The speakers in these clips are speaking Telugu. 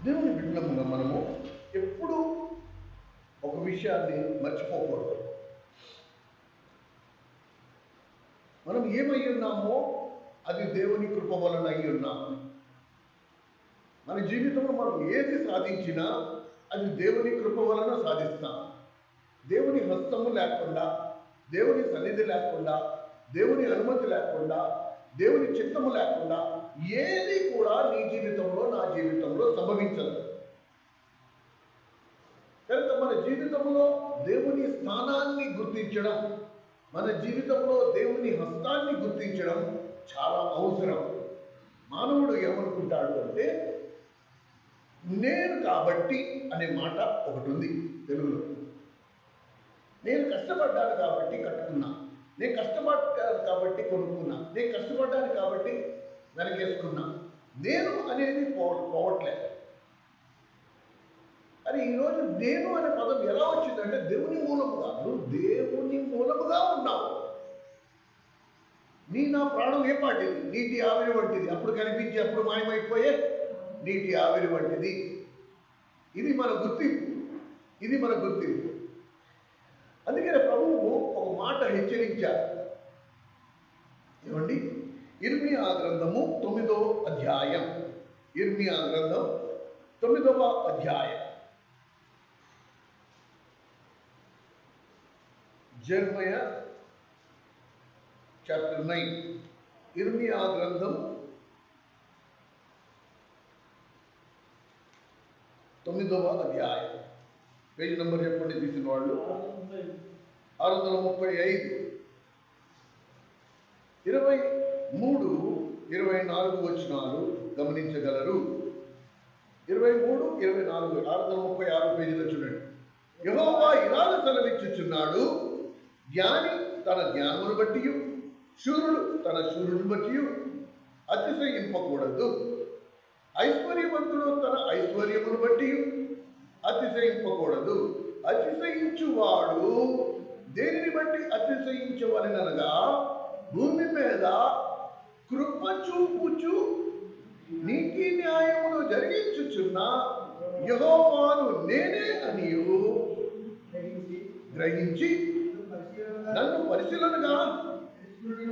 దేవుని బిడ్డలముగా మనము ఎప్పుడూ ఒక విషయాన్ని మర్చిపోకూడదు. మనం ఏమై ఉన్నామో అది దేవుని కృప వలన అయి ఉన్నాం. మన జీవితంలో మనం ఏది సాధించినా అది దేవుని కృప వలన సాధిస్తాం. దేవుని హస్తము లేకుండా, దేవుని సన్నిధి లేకుండా, దేవుని అనుమతి లేకుండా, దేవుని చిత్తము లేకుండా ఏది కూడా నీ జీవితంలో, నా జీవితంలో సంభవించదు. కనుక మన జీవితంలో దేవుని స్థానాన్ని గుర్తించడం, మన జీవితంలో దేవుని హస్తాన్ని గుర్తించడం చాలా అవసరం. మానవుడు ఏమనుకుంటాడు అంటే, నేను కాబట్టి అనే మాట ఒకటి ఉంది తెలుగులో. నేను కష్టపడ్డాను కాబట్టి కట్టుకున్నా, నేను కష్టపడ్డాను కాబట్టి కొనుక్కున్నా, నేను కష్టపడ్డాను కాబట్టి వెనకేసుకున్నా. నేను అనేది పోవట్లేదు. అని ఈరోజు నేను అనే పదం ఎలా వచ్చిందంటే దేవుని మూలముగా. నువ్వు దేవుని మూలముగా ఉన్నావు. నా ప్రాణం ఏ పాటిది? నీటి ఆవిరి వంటిది. అప్పుడు కనిపించి అప్పుడు మాయమైపోయే నీటి ఆవిరి వంటిది. ఇది మన గుర్తింపు. ఇది మన గుర్తింపు. అందుకనే ప్రభువు ఒక మాట హెచ్చరించారు. ఏమండి? ఇర్మియా గ్రంథము 9వ అధ్యాయం. ఇర్మియా గ్రంథం 9వ అధ్యాయం. జెర్మయా చాప్టర్ 9. ఇర్మియా గ్రంథం 9వ అధ్యాయం. పేజ్ నంబర్ చెప్పండి తీసిన వాళ్ళు. 635. 23, 24 వచనాలు గమనించగలరు. 23, 24, 636 పేజీలో చూడండి. యెహోవా ఇలాగ సెలవిచ్చుచున్నాడు, జ్ఞాని తన జ్ఞానమును బట్టి, శూరుడు తన శూరుని బట్టి అతిశయింపకూడదు. ఐశ్వర్యవంతుడు తన ఐశ్వర్యమును బట్టి అతిశయింపకూడదు. అతిశయించువాడు దేనిని బట్టి అతిశయించవలెనగా, భూమి మీద కృప చూపుచు నీతి న్యాయమును జరిగించుచున్న యెహోవాను నేనే అని గ్రహించి నన్ను పరిశీలనగా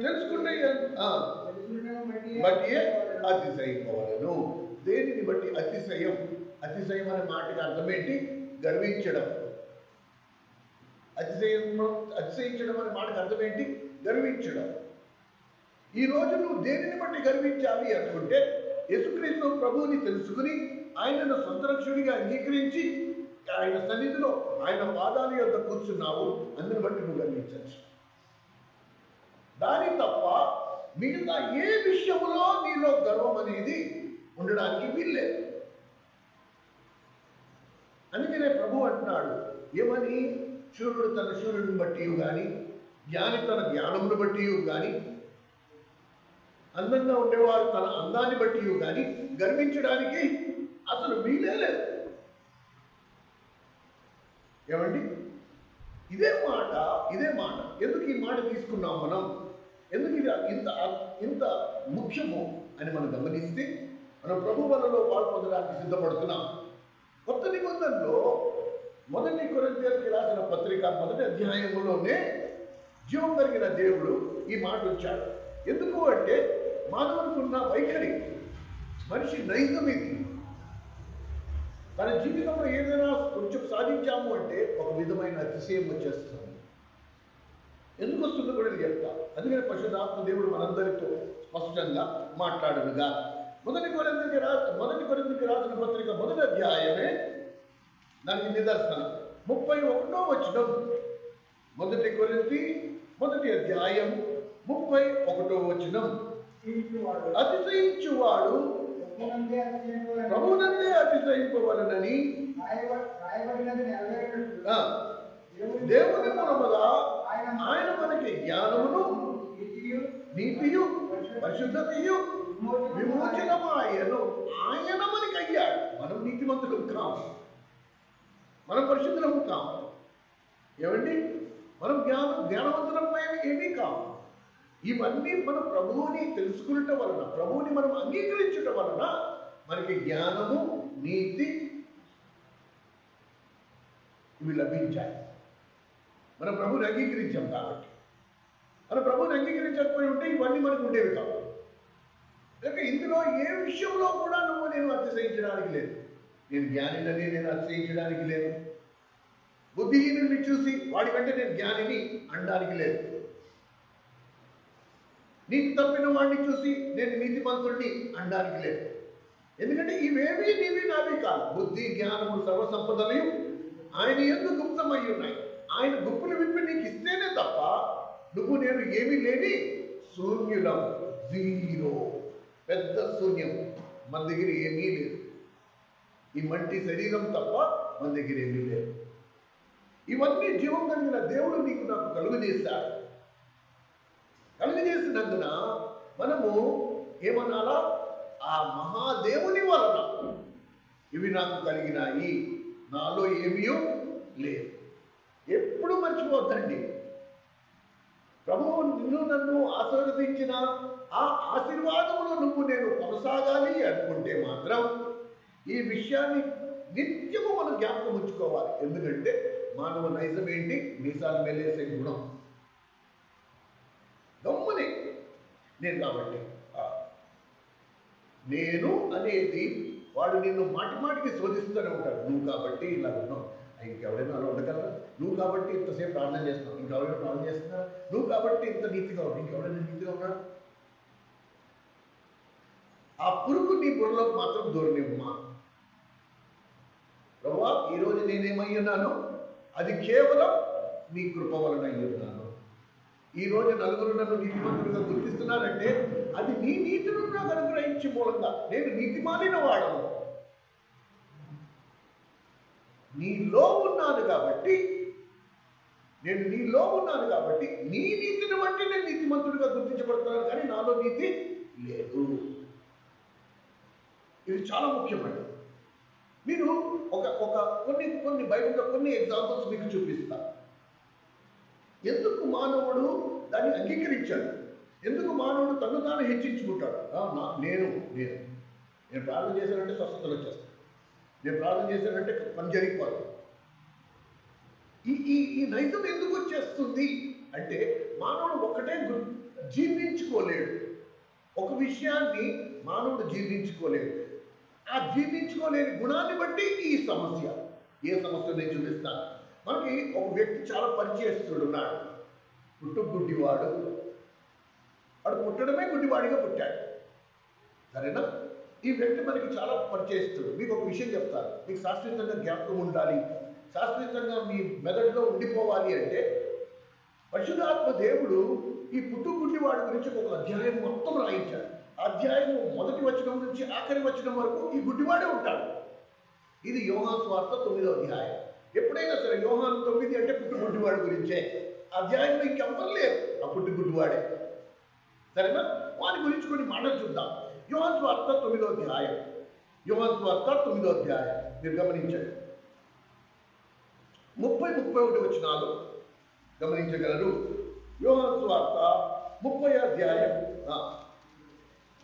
తెలుసుకునే బట్టి అతిశయింపవలను. దేనిని బట్టి అతిశయం? అతిశయం అనే మాటకి అర్థం ఏంటి? గర్వించడం. అతిశయించడం అనే మాటకి అర్థం ఏంటి? గర్వించడం. ఈరోజు నువ్వు దేనిని బట్టి గర్వించాలి అనుకుంటే, యేసుక్రీస్తు ప్రభువుని తెలుసుకుని ఆయనను సొంత రక్షకుడిగా అంగీకరించి ఆయన సన్నిధిలో ఆయన పాదాల యొద్ద కూర్చున్నావు, అందుని బట్టి నువ్వు గర్వించవచ్చు. దాని తప్ప మిగతా ఏ విషయంలో నీలో గర్వం అనేది ఉండడానికి వీల్లేదు. అందుకనే ప్రభు అంటున్నాడు ఏమని? శూరుడు తన శూరుని బట్టి కానీ, జ్ఞాని తన జ్ఞానమును బట్టి కానీ, అందంగా ఉండేవారు తన అందాన్ని బట్టి కానీ గర్వించడానికి అసలు వీలే లేదు. ఏమండి? ఇదే మాట. ఎందుకు ఈ మాట తీసుకున్నాం మనం? ఎందుకు ఇది ఇంత ముఖ్యము అని మనం గమనిస్తే, మనం ప్రభు వలలో పాల్పొందడానికి సిద్ధపడుతున్నాం. కొత్త నిబంధనలో 1 కొరింథీయులకు రాసిన పత్రిక 1వ అధ్యాయంలోనే జీవం కలిగిన దేవుడు ఈ మాట ఉంచాడు. ఎందుకు అంటే మానవునికి ఉన్న వైఖరి, మనిషి నైజం ఇది. తన జీవితంలో ఏదైనా కొంచెం సాధించాము అంటే ఒక విధమైన అతిశయం వచ్చేస్తుంది. ఎందుకు వస్తుందో కూడా నేను చెప్తా. అందుకని పరిశుద్ధాత్మ దేవుడు మనందరితో స్పష్టంగా మాట్లాడునుగా. 1 కొరింథీయులకు రాసిన పత్రిక 1వ అధ్యాయమే దానికి నిదర్శనం. 31వ వచనం. 1 కొరింథీ 1వ అధ్యాయం 31వ వచనం. అతిశయించువాడు ప్రభువునందే అతిశయింపవలనని దేవుని మూలముగా ఆయన మనకి జ్ఞానమును, నీతియు, పరిశుద్ధతయు, విమోచనమాయను. ఆయన మనకి అయ్యాడు. మనం నీతిమంతులు కాము, మనం పరిశుద్ధులము కాము. ఏమండి? మనం జ్ఞానవంతులమైన ఏమీ కాము. ఇవన్నీ మన ప్రభువుని తెలుసుకున్నట వలన, ప్రభువుని మనం అంగీకరించటం వలన మనకి జ్ఞానము, నీతి ఇవి లభించాయి. మన ప్రభుని అంగీకరించాం కాబట్టి. మన ప్రభుని అంగీకరించకపోయి ఉంటే ఇవన్నీ మనకు ఉండేవి కావు. కనుక ఇందులో ఏ విషయంలో కూడా నువ్వు నేను అతిశయించడానికి లేదు. నేను జ్ఞానినని నేను అతిశయించడానికి లేదు. బుద్ధిహీనుడిని చూసి వాడి కంటే నేను జ్ఞానిని అనడానికి లేదు. నీతి తప్పిన వాడిని చూసి నేను నీతిమంతుడిని అనడానికి లేదు. ఎందుకంటే ఇవేమీ నీవి నావి కాదు. బుద్ధి జ్ఞానము సర్వసంపదలు ఆయన యందు గుప్తమై ఉన్నాయి. ఆయన గుప్పులు విప్పి నీకు ఇస్తేనే తప్ప నువ్వు నేను ఏమీ లేని శూన్యులం. జీరో, పెద్ద శూన్యం. మన దగ్గర ఏమీ లేదు. ఈ మంటి శరీరం తప్ప మన దగ్గర ఏమీ లేదు. ఇవన్నీ జీవం కలిగిన దేవుడు నీకు నాకు కలుగజేశాడు. కలుగజేసినందున మనము ఏమనాలా? ఆ మహాదేవుని వలన ఇవి నాకు కలిగినాయి, నాలో ఏమీ లేదు. ఎప్పుడు మర్చిపోద్దండి, ప్రభువు నిన్ను నన్ను ఆశీర్వదించిన ఆ ఆశీర్వాదంలో నువ్వు నేను కొనసాగాలి అనుకుంటే మాత్రం ఈ విషయాన్ని నిత్యము మనం జ్ఞాపకం ఉంచుకోవాలి. ఎందుకంటే మానవ నైజం ఏంటి? మీసాలు మెల్లేసే గుణం. గమ్మునే నేను కాబట్టి నేను అనేది వాడు నిన్ను మాటి మాటికి శోధిస్తూనే ఉంటాడు. నువ్వు కాబట్టి ఇలా ఉన్నావు, ఇంకెవరైనా అలా ఉండగలరా? నువ్వు కాబట్టి ఇంతసేపు ప్రార్థన చేస్తున్నావు, ఇంకెవరైనా ప్రార్థన చేస్తున్నారా? నువ్వు కాబట్టి ఇంత నీతిగా ఉన్నావు, ఇంకెవరైనా నీతిగా ఉన్నాడు? ఆ పురుగు నీ బుర్రలోకి మాత్రం దూరనివ్వమా. ప్రభువా, ఈరోజు నేనేమై ఉన్నాను? అది కేవలం నీ కృప వలన అయి ఉన్నాను. ఈరోజు నలుగురు నన్ను నీతిమంతులుగా గుర్తిస్తున్నారంటే అది నీ నీతిని నాకు అనుగ్రహించే మూలంగా. నేను నీతి మాలిన వాడను, నీలో ఉన్నాను కాబట్టి, నేను నీలో ఉన్నాను కాబట్టి నీ నీతిని బట్టి నేను నీతిమంతుడిగా గుర్తించబడుతున్నాను, కానీ నాలో నీతి లేదు. ఇది చాలా ముఖ్యమండి. మీరు కొన్ని బైబిల్లో కొన్ని ఎగ్జాంపుల్స్ మీకు చూపిస్తా. ఎందుకు మానవుడు దాన్ని అంగీకరించాడు? ఎందుకు మానవుడు తను తాను హెచ్చించుకుంటాడు? నేను ప్రార్థన చేశానంటే స్వస్థతలు వచ్చేస్తాను, నేను ప్రార్థన చేశానంటే పని జరిగిపోదు. ఈ నైజం ఎందుకు వచ్చేస్తుంది అంటే మానవుడు ఒక్కటే జీర్ణించుకోలేడు. ఒక విషయాన్ని మానవుడు జీర్ణించుకోలేడు. ఆ జీర్ణించుకోలేని గుణాన్ని బట్టి ఈ సమస్య. ఏ సమస్య నేను చూపిస్తాను. మనకి ఒక వ్యక్తి చాలా పరిచయస్తుడు ఉన్నాడు, గుడ్డివాడు. వాడు పుట్టడమే గుడ్డివాడిగా పుట్టాడు, సరేనా? ఈ వ్యక్తి మనకి చాలా పరిచయస్తుడు. మీకు ఒక విషయం చెప్తాను, మీకు శాశ్వతంగా జ్ఞాపకం ఉండాలి, శాశ్వతంగా మీ మెదడులో ఉండిపోవాలి అంటే పరిశుద్ధాత్మ దేవుడు ఈ గుడ్డివాడి గురించి ఒక అధ్యాయం మొత్తం రాయించాడు. అధ్యాయం మొదటి వచనం నుంచి ఆఖరి వచనం వరకు ఈ గుడ్డివాడే ఉంటాడు. ఇది యోహాను సువార్త 9వ అధ్యాయం. ఎప్పుడైనా సరే యోహాను 9 అంటే గుడ్డివాడి గురించే. అధ్యాయంలో ఇంకెవ్వరు లేరు, ఆ గుడ్డివాడే, సరేనా? వాని గురించి కొన్ని మాటలు చూద్దాం. యోహాను సువార్త 9వ అధ్యాయం. యోహాను సువార్త 9వ అధ్యాయం మీరు గమనించండి. 30-31 వచనాలు గమనించగలరు. యోహాను సువార్త 30వ అధ్యాయం.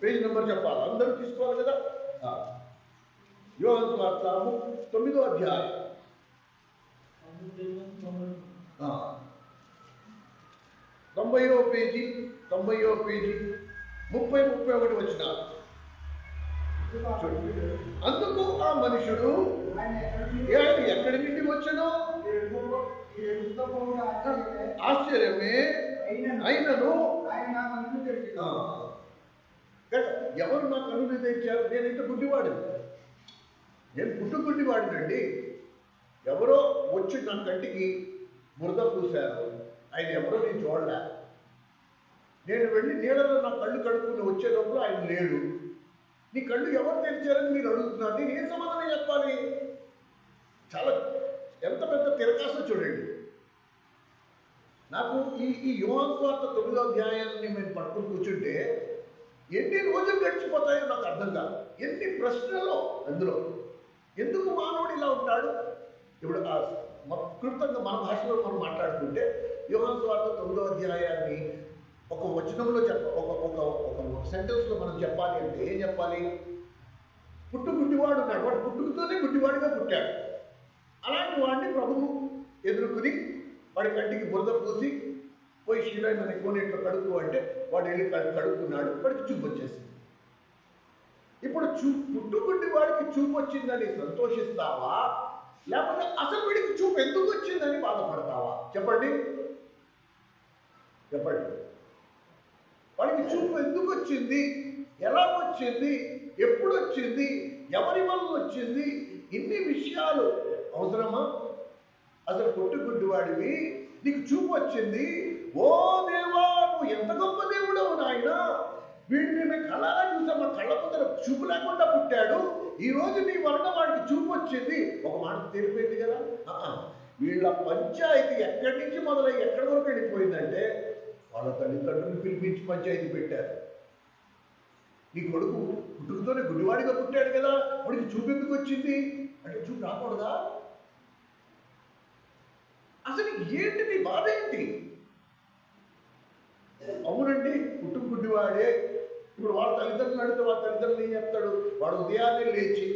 పేజ్ నెంబర్ చెప్పాలి, అందరూ తీసుకోవాలి కదా. యోహాను సువార్త 9వ అధ్యాయం 90వ పేజీ 30-31 వచనాలు. అందుకు ఆ మనుషుడు ఎక్కడి నుండి వచ్చానో ఆశ్చర్యమే అయినను ఎవరు నా కన్నులు తెచ్చారు? నేనైతే గుడ్డివాడిని, నేను గుడ్డివాడినండి. ఎవరో వచ్చి నా కంటికి బురద పూశారు, ఆయన ఎవరో నేను చూడలే. నేను వెళ్ళి నీళ్ళలో నా కళ్ళు కడుక్కుని వచ్చే లోపల ఆయన లేడు. నీ కళ్ళు ఎవరు తెరిచారని మీరు అడుగుతున్నారు, నేను ఏం సమాధానం చెప్పాలి? చాలా ఎంత పెద్ద తిరకాసో చూడండి. నాకు ఈ యోహాను సువార్త 9వ అధ్యాయాన్ని మేము పట్టుకుని కూర్చుంటే ఎన్ని రోజులు గడిచిపోతాయో నాకు అర్థం కాదు. ఎన్ని ప్రశ్నలు అందులో. ఎందుకు మానవుడు ఇలా ఉంటాడు? ఇప్పుడు క్లుప్తంగా మన భాషలో మనం మాట్లాడుకుంటే యోహాను సువార్త 9వ అధ్యాయాన్ని ఒక వచనంలో ఒక సెంటెన్స్లో మనం చెప్పాలి అంటే ఏం చెప్పాలి? గుడ్డివాడు ఉన్నాడు, వాడు పుట్టుకతోనే గుడ్డివాడిగా పుట్టాడు. అలాంటి వాడిని ప్రభువు ఎదుర్కొని వాడి కంటికి బురద పూసి పోయి శిలాయిని అనే కోనేట్లో కడుక్కు అంటే వాడు వెళ్ళి కడుక్కున్నాడు, వాడికి చూపు వచ్చేసింది. ఇప్పుడు పుట్టుగుడ్డి వాడికి చూపు వచ్చిందని సంతోషిస్తావా, లేకపోతే అసలు వీడికి చూపు ఎందుకు వచ్చిందని బాధపడతావా? చెప్పండి చెప్పండి. వాడికి చూపు ఎందుకు వచ్చింది, ఎలా వచ్చింది, ఎప్పుడు వచ్చింది, ఎవరి వల్ల వచ్చింది, ఇన్ని విషయాలు అవసరమా? అసలు పుట్టుగుడ్డి వాడివి, నీకు చూపు వచ్చింది, ఓ దేవా నువ్వు ఎంత గొప్ప దేవుడవు నాయన, వీడిని మేము కళ్ళగా చూసాం, మా కళ్ళ ముందర చూపు లేకుండా పుట్టాడు, ఈ రోజు నీ వలన వాడికి చూపు వచ్చింది. ఒక మాట తెలిపోయింది కదా. వీళ్ళ పంచాయతీ ఎక్కడి నుంచి మొదలై ఎక్కడి వరకు వెళ్ళిపోయిందంటే వాళ్ళ తల్లిదండ్రులు పిలిపించి పంచాయతీ పెట్టారు. నీ కొడుకు పుట్టుకతోనే గుడివాడిగా పుట్టాడు కదా, వాడికి చూపు ఎందుకు వచ్చింది అంటే చూపు రాకూడదా? అసలు ఏంటి నీ బాధ ఏంటి? అవునండి పుట్టుకు గుడ్డివాడే. ఇప్పుడు వాళ్ళ తల్లిదండ్రులు అడిగితే వాళ్ళ తల్లిదండ్రులు ఏం చెప్తాడు? వాడు ఉదయాన్నే లేచి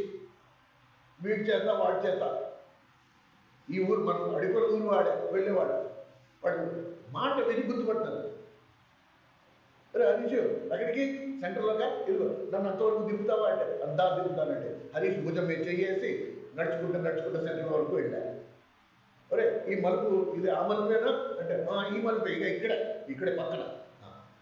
వీడి చేత వాడి చేత, ఈ ఊరు మనం అడిగిన ఊరు వాడే వెళ్ళేవాడు, వాడు మాట విని గుర్తుపడతాడు. అరే హరీష్ అక్కడికి సెంటర్లోగా ఇదిగో నన్ను అంతవరకు దింపుతావా అంటే అంతా దింపుతానంటే హరీష్ భుజం మీద చెయ్యేసి నడుచుకుంటూ సెంటర్ వరకు వెళ్ళాలి. అరే ఈ మలుపు ఇది ఆ మలుపేనా అంటే ఈ మలుపే, ఇక్కడే పక్కన.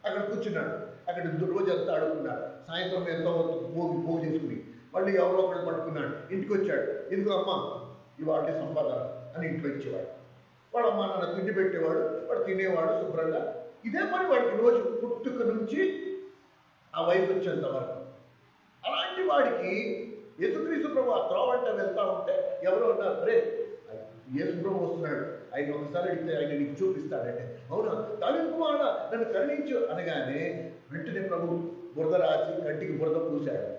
అక్కడ కూర్చున్నాడు, అక్కడ రోజు అంతా అడుగుతున్నాడు. సాయంత్రం ఎంతో పోగు చేసుకుని మళ్ళీ ఎవరో ఒకళ్ళు పట్టుకున్నాడు, ఇంటికి వచ్చాడు, ఇదిగో అమ్మ ఇవాళ సంపాదన అని ఇంట్లో ఇచ్చేవాడు. వాడు అమ్మ నాన్న తిండి పెట్టేవాడు, వాడు తినేవాడు శుభ్రంగా. ఇదే పని వాడికి రోజు పుట్టుక నుంచి ఆ వయసు వచ్చేంత వరకు. అలాంటి వాడికి యేసుక్రీస్తు ప్రభు ఆ త్రోవంట వెళ్తా ఉంటే ఎవరో ఉన్నారు, రే యేసు ప్రభు వస్తున్నాడు, ఆయన ఒకసారి అడిగితే ఆయన నీకు చూపిస్తాడంటే, అవునా తలింపు మాట నన్ను కరుణించు అనగానే వెంటనే ప్రభు బురద రాసి కంటికి బురద పూశాడు,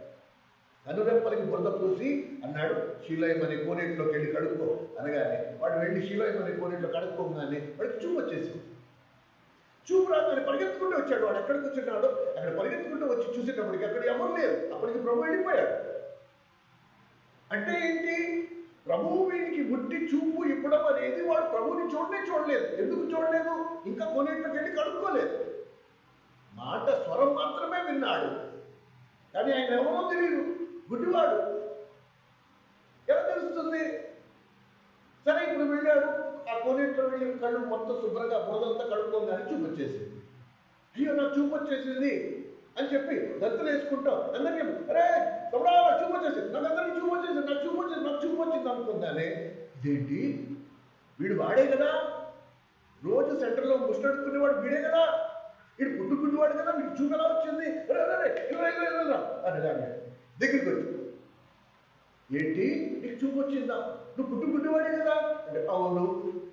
కనురెప్పలకి బురద పూసి అన్నాడు శిలోయం అనే కోనేటిలోకి వెళ్ళి కడుక్కో అనగానే వాడు వెళ్ళి శిలోయం అనే కోనేటిలో కడుక్కోగానే వాడికి చూపు వచ్చేసింది. చూపు రాగానే పరిగెత్తుకుంటూ వచ్చాడు. వాడు ఎక్కడికి వచ్చున్నాడో అక్కడ పరిగెత్తుకుంటూ వచ్చి చూసేటప్పటికి అక్కడ ఎవరు లేరు. అప్పటికి ప్రభు వెళ్ళిపోయాడు. అంటే ఏంటి? ప్రభువు వీడికి ముట్టి చూపు ఇవ్వడం అనేది వాడు ప్రభువుని చూడలేదు. ఎందుకు చూడలేదు? ఇంకా కోనేట్లోకి వెళ్ళి కడుక్కోలేదు. మాట స్వరం మాత్రమే విన్నాడు, కానీ ఆయన ఎవరో తెలియదు, గుడ్డివాడు. ఎలా తెలుస్తుంది? సరే ఇప్పుడు వెళ్ళాడు, ఆ కోనేట్లో వెళ్ళి కళ్ళు మొత్తం శుభ్రంగా బురదంతా కడుక్కోగానే చూపు వచ్చేసింది. అయ్యో నాకు చూపు వచ్చేసింది అని చెప్పి దత్తులు వేసుకుంటాం అందరికీ, అరే తమ్ముడా నాకు చూపు వచ్చేసింది, నాకు అందరికీ చూపు వచ్చేసింది, నాకు చూపు వచ్చింది అనుకుందానే. ఇదేంటి వీడు వాడే కదా, రోజు సెంటర్లో ముష్టడుకునేవాడు వీడే కదా, వీడు పుట్టుకునేవాడు కదా, వీడు చూపు ఎలా వచ్చింది అనగానే దగ్గరికి వచ్చి, ఏంటి నీకు చూపు వచ్చిందా? నువ్వు పుట్టుకునేవాడే కదా అంటే అవును.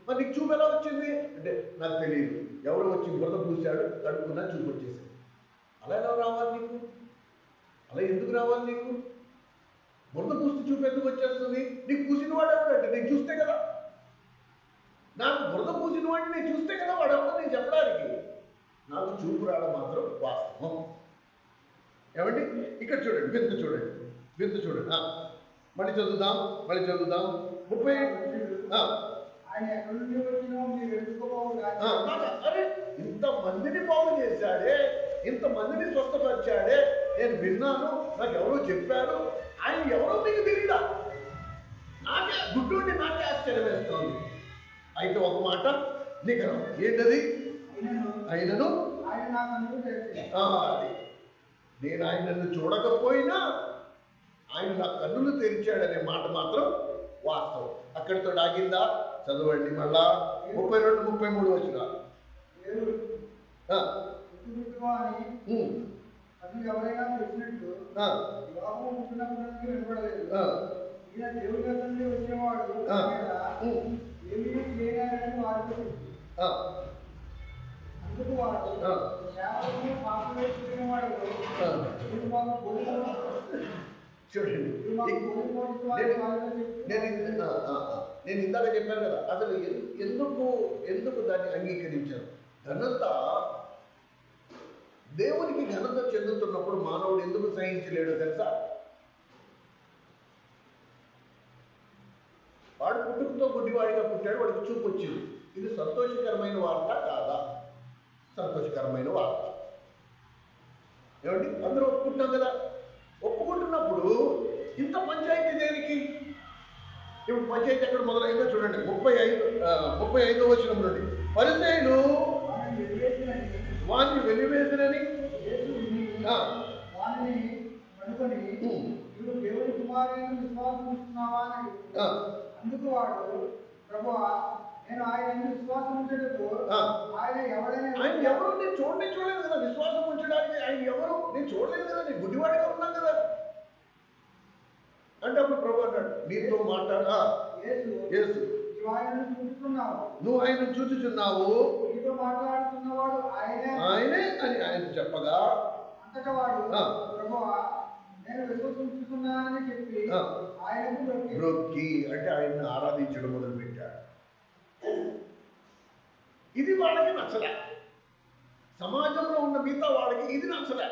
మరి నీకు చూపు ఎలా వచ్చింది అంటే నాకు తెలియదు, ఎవరో వచ్చి బురద పూసాడు, కడుక్కున్నా చూపు వచ్చేసింది. అలా ఎలా రావాలి నీకు? అలా ఎందుకు రావాలి నీకు? బురద పూస్తే చూపు ఎందుకు వచ్చేస్తుంది? నీకు పూసిన వాడు ఎవడంటే నేను చూస్తే కదా, నాకు బురద పూసిన వాడిని నేను చూస్తే కదా వాడు ఎవడో నేను చెప్పడానికి. నాకు చూపు రావడం మాత్రం వాస్తవం. ఏమండి ఇక్కడ చూడండి, వింత చూడండి. మళ్ళీ చదువుదాం 30. అరే ఇంతమందిని బాగు చేశాడే, ఇంతమందిని స్వస్థపరిచాడే, నేను విన్నాను, నాకు ఎవరో చెప్పారు, ఆయన ఎవరో మీకు తెలియదా? నాకే గుడ్డుండి నాకే ఆశ్చర్యం వేస్తుంది. అయితే ఒక మాట నికరం ఏంటది? ఆయనను నేను ఆయనను చూడకపోయినా ఆయన నా కన్నులు తెరిచాడనే మాట మాత్రం వాస్తవం. అక్కడితో ఆగిందా? చదవండి మళ్ళా 32, 33 వచ్చిన. ఎవరైనా వచ్చినట్టు లోకం ఉంటున్నప్పుడు వినపడలేదు. ఈయన దేవుడి నుండి వచ్చేవాడు ఏమీ చేయలేదని వారితో అందుకు వాడు కేవలం పాపలే పుట్టినవాడు చూడండి, నేను ఇందాక చెప్పాను కదా, అసలు ఎందుకు దాన్ని అంగీకరించారు? ఘనత దేవునికి ఘనత చెందుతున్నప్పుడు మానవుడు ఎందుకు సహించలేడు తెలుసా? చూపు వచ్చింది. ఇది సంతోషకరమైన వార్త కాదా? సంతోషకరమైన వార్త. ఏమండి, అందరూ ఒప్పుకుంటాం కదా. ఒప్పుకుంటున్నప్పుడు ఇంత పంచాయతీ దేనికి? ఇప్పుడు పంచాయతీ ఎక్కడ మొదలైందో చూడండి. 35వ వచనం నుండి, పరిసయ్యులు వాణ్ణి వెలివేసినని దేవుని కుమారుని విశ్వాసం ఉంచుతున్నావా అని. అందుకు వాడు, ప్రభువా, నేను ఆయన విశ్వాసం ఉంచేటప్పుడు ఆయన ఎవరు నేను చూడలేదు కదా. విశ్వాసం ఉంచడానికి ఆయన ఎవరు నేను చూడలేదు కదా. నేను గుడ్డివాడిగా ఉన్నాను కదా అంటే అప్పుడు ప్రభు అన్నాడు, నీతో మాట్లాడా యేసు, నువ్వు ఆయన చూచుచున్నావు, నీతో మాట్లాడుతున్నవాడు ఆయనే అని ఆయన చెప్పగా అంతటా వాడు, ప్రభువా, నేను విశ్వసించుతున్నానని చెప్పి ఆయనకు బ్రొక్కి అంటే ఆయన్ని ఆరాధించడం మొదలు పెట్టాడు. ఇది వాళ్ళకి నచ్చలే. సమాజంలో ఉన్న మిగతా వాళ్ళకి ఇది నచ్చలే.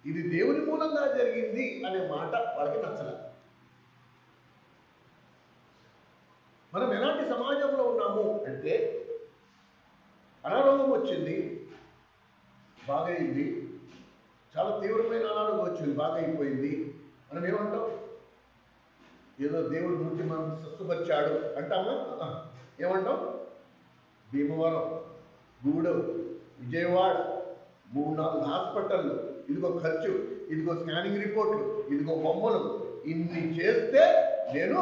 ఇది దేవుని మూలంగా జరిగింది అనే మాట వాళ్ళకి నచ్చలే. మనం ఎలాంటి సమాజంలో ఉన్నాము అంటే, అనారోగ్యం వచ్చింది, బాగైంది, చాలా తీవ్రమైన అనారోగ్యం వచ్చింది, బాగైపోయింది. మనం ఏమంటాం? ఏదో దేవుడు ముట్టి మనం స్వస్థపరిచాడు అంటామా? ఏమంటాం? భీమవరం, గూడెం, విజయవాడ, 3-4 హాస్పిటళ్ళు, ఇదిగో ఖర్చు, ఇదిగో స్కానింగ్ రిపోర్ట్లు, ఇదిగో బొమ్మలు, ఇన్ని చేస్తే నేను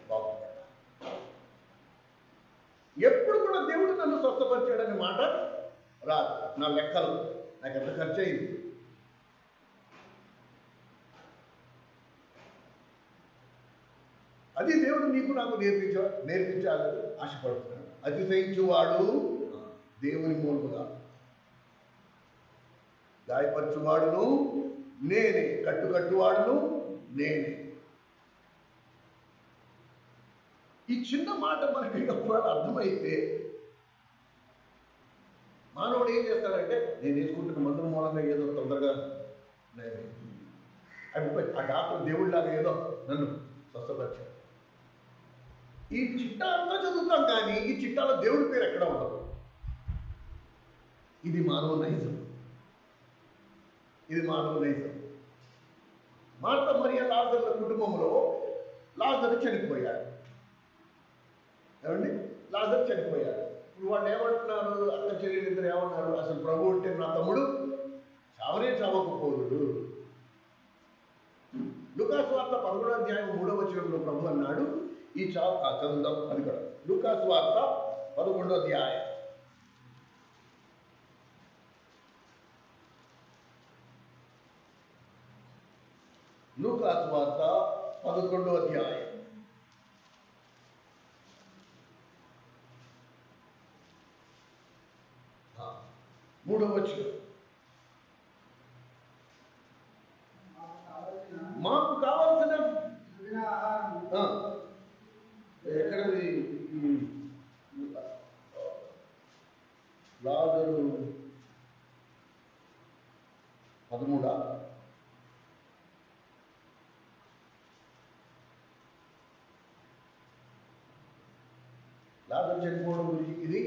బాగుపడ్డా. ఎప్పుడు కూడా దేవుడు నన్ను స్వస్థపరిచాడనే మాట రాదు. నా లెక్కలు నాకు ఎంత ఖర్చు అయింది. అది దేవుడు నీకు నాకు నేర్పించాలని ఆశపడుతున్నాడు. అతిశయించువాడు దేవుని మూలముగా, గాయపరచువాడును నేనే, కట్టువాడును నేనే. ఈ చిన్న మాట మనకి ఒకవేళ అర్థమైతే మానవుడు ఏం చేస్తాడంటే, నేను వేసుకుంటున్న మందుల మూలంగా ఏదో తొందరగా అయిపోయి ఆ డాక్టర్ దేవుడిలాగా ఏదో నన్ను స్వస్థపరిచాడు. ఈ చిట్టా అంతా చదువుతాం, కానీ ఈ చిట్టాలో దేవుడి పేరు ఎక్కడ ఉండదు. ఇది మానవ నైజం. ఇది మానవ నైజం. మార్త మరియ లాజరుల కుటుంబంలో లాజరు చనిపోయాడు. ఏమండి, లాజరు చనిపోయాడు. ఇప్పుడు వాళ్ళు ఏమంటున్నారు? అక్క చెల్లెలు ఇద్దరు ఏమన్నారు? అసలు ప్రభు అంటే నా తమ్ముడు చావనే చావకపోదుడు. లూకాసు వార్త 11వ అధ్యాయం 3వ వచనంలో ప్రభు అన్నాడు, ఈ చావు చదువుదాం. అది కూడా లూకాసు వార్త 11వ అధ్యాయం. లూకాసు వార్త 11వ అధ్యాయం 3వ వచనం. మాకు కావాల్సిన ఎక్కడది? లాజరు 13. లాజరు చనిపోవడం గురించి ఇది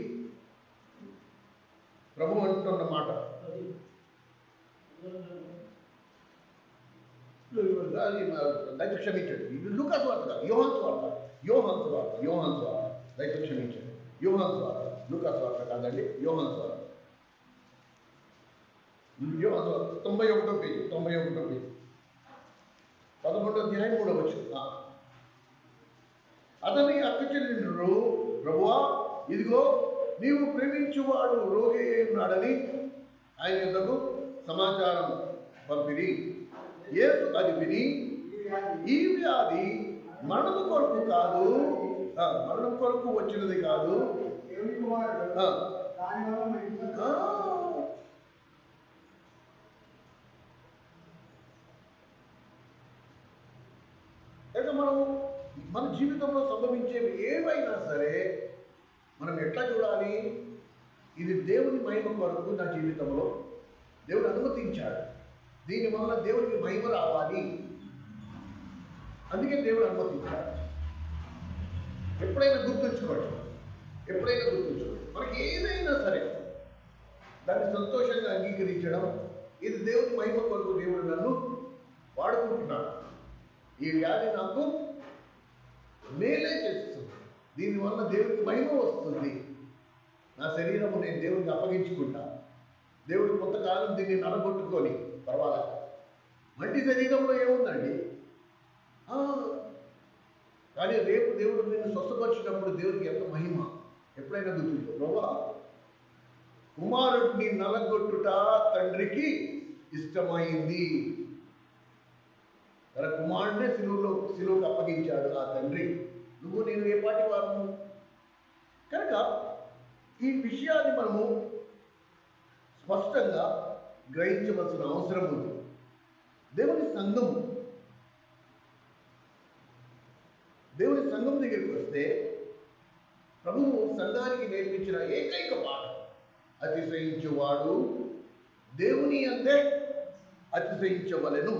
ప్రభు అంటున్న మాట. దయచేసి క్షమించండి. ఇది లూకాసు వార్త కాదు, యోహాను వార్త. దయచేసి క్షమించండి. యోహాను వార్త, లూకాసు వార్త కాదండి, యోహాను వార్త. 91వ పేజీ 11వ అధ్యాయం 3వ వచనం. అతని అక్క చెల్లెలు, ప్రభువా, ఇదిగో నీవు ప్రేమించువాడు రోగి అయి ఉన్నాడని ఆయన యుద్ధకు సమాచారం పంపిణీ. యేసు అది విని, ఈ వ్యాధి మరణం కొరకు కాదు, మరణం కొరకు వచ్చినది కాదు, అయితే మనము మన జీవితంలో సంభవించేవి ఏవైనా సరే మనం ఎట్లా చూడాలి? ఇది దేవుని మహిమ కొరకు నా జీవితంలో దేవుడు అనుమతించాడు, దీనివల్ల దేవుడికి మహిమ రావాలి, అందుకే దేవుడు అనుమతించాడు. ఎప్పుడైనా గుర్తుంచుకోండి, ఎప్పుడైనా గుర్తుంచుకోండి. మనకి ఏదైనా సరే దాన్ని సంతోషంగా అంగీకరించడం, ఇది దేవుని మహిమ కొరకు దేవుడు నన్ను వాడుకుంటున్నాడు, ఈ వ్యాధి నాకు మేలే చేస్తుంది, దీనివల్ల దేవుడికి మహిమ వస్తుంది, నా శరీరము నేను దేవుడికి అప్పగించుకుంటా, దేవుడు కొంతకాలం దీన్ని నడగొట్టుకొని పర్వాలేదు. మట్టి శరీరంలో ఏముందండి? కానీ రేపు దేవుడు నిన్ను స్వస్థపరిచినప్పుడు దేవుడికి ఎంత మహిమ. ఎప్పుడైనా గుర్తుంచుకో, ప్రభువా కుమారుడిని నలగొట్టుట తండ్రికి ఇష్టమైంది. తన కుమారుడినే సిలువకు అప్పగించాడు ఆ తండ్రి. నువ్వు నేను ఏ పాటి వారము? కనుక ఈ విషయాన్ని మనము స్పష్టంగా గ్రహించవలసిన అవసరం ఉంది. దేవుని సంఘం దగ్గరికి వస్తే ప్రభువు సంఘానికి నేర్పించిన ఏకైక పాఠం, అతిశయించువాడు దేవుని అందే అతిశయించవలెను.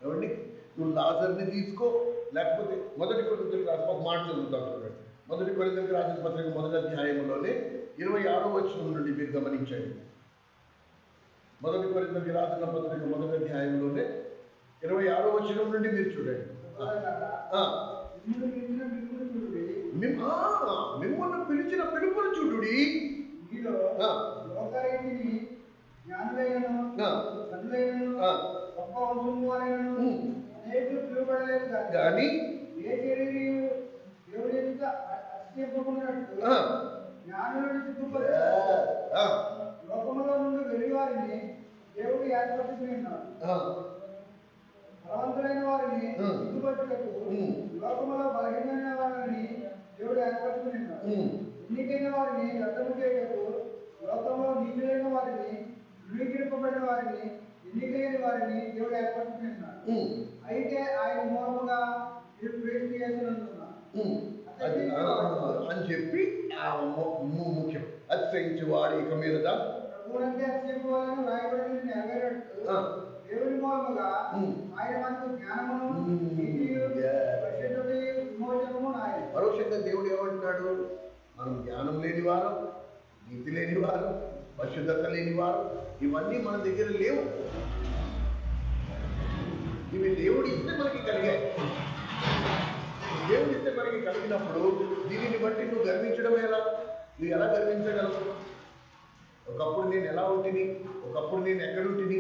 ఏమండి, నువ్వు లాజర్ని తీసుకో, లేకపోతే మొదటి కొరింథీయులకు రాసిన ఒక మాట చదువుతాం చూడండి. మొదటి కొరింథీయులకు రాసిన పత్రిక 1వ అధ్యాయంలోనే 26వ వచనం నుండి మీరు గమనించండి. మొదటి కొరింథీయులకు రాసిన పత్రిక 1వ అధ్యాయంలోనే 26వ వచనం నుండి మీరు చూడండి. మిమ్మల్ని పిలిచిన పిలుపును చూడుడి. కానీ లోకములో నుండి వెళ్లి వారిని దేవుడు ఏర్పరచుకున్నాడు. బలవంతులైన వారిని సిగ్గుపట్టుటకు లోకములో బలహీనమైన వారిని దేవుడు ఏర్పరచుకున్నాడు. ఎన్నికైన వారిని రక్తము చేయటకు లోకంలో నీచులైన వారిని, ధృవీకరింపబడిన వారిని, ఎన్నికైన వారిని దేవుడు ఏర్పరచుకున్నాడు. అయితే ఆయన మూలముగా మీరు క్రీస్తు యేసునందున అని చెప్పి ముఖ్యం. అతిశయించువాడు ఇక మీదట ప్రభువునంటే అతిశయించువాలని రాయబడింది నెరవేరట్టు దేవుని మూలముగా ఆయన మనకు జ్ఞానమును, నీతియు, పరిశుద్ధతయు, విమోచనము ఆయన. పరోక్షంగా దేవుడు ఏమంటున్నాడు? మనం జ్ఞానం లేని వారం, నీతి లేని వారం, పరిశుద్ధత లేని వారం, ఇవన్నీ మన దగ్గర లేవు. ఇవి దేవుడు ఇస్తే మనకి కలిగాయి. దేవుడు ఇస్తే మనకి కలిగినప్పుడు దీనిని బట్టి నువ్వు గర్వించడం ఎలా? నువ్వు ఎలా గర్వించగలవు? ఒకప్పుడు నేను ఎలా ఉంటిని, ఒకప్పుడు నేను ఎక్కడుంటిని?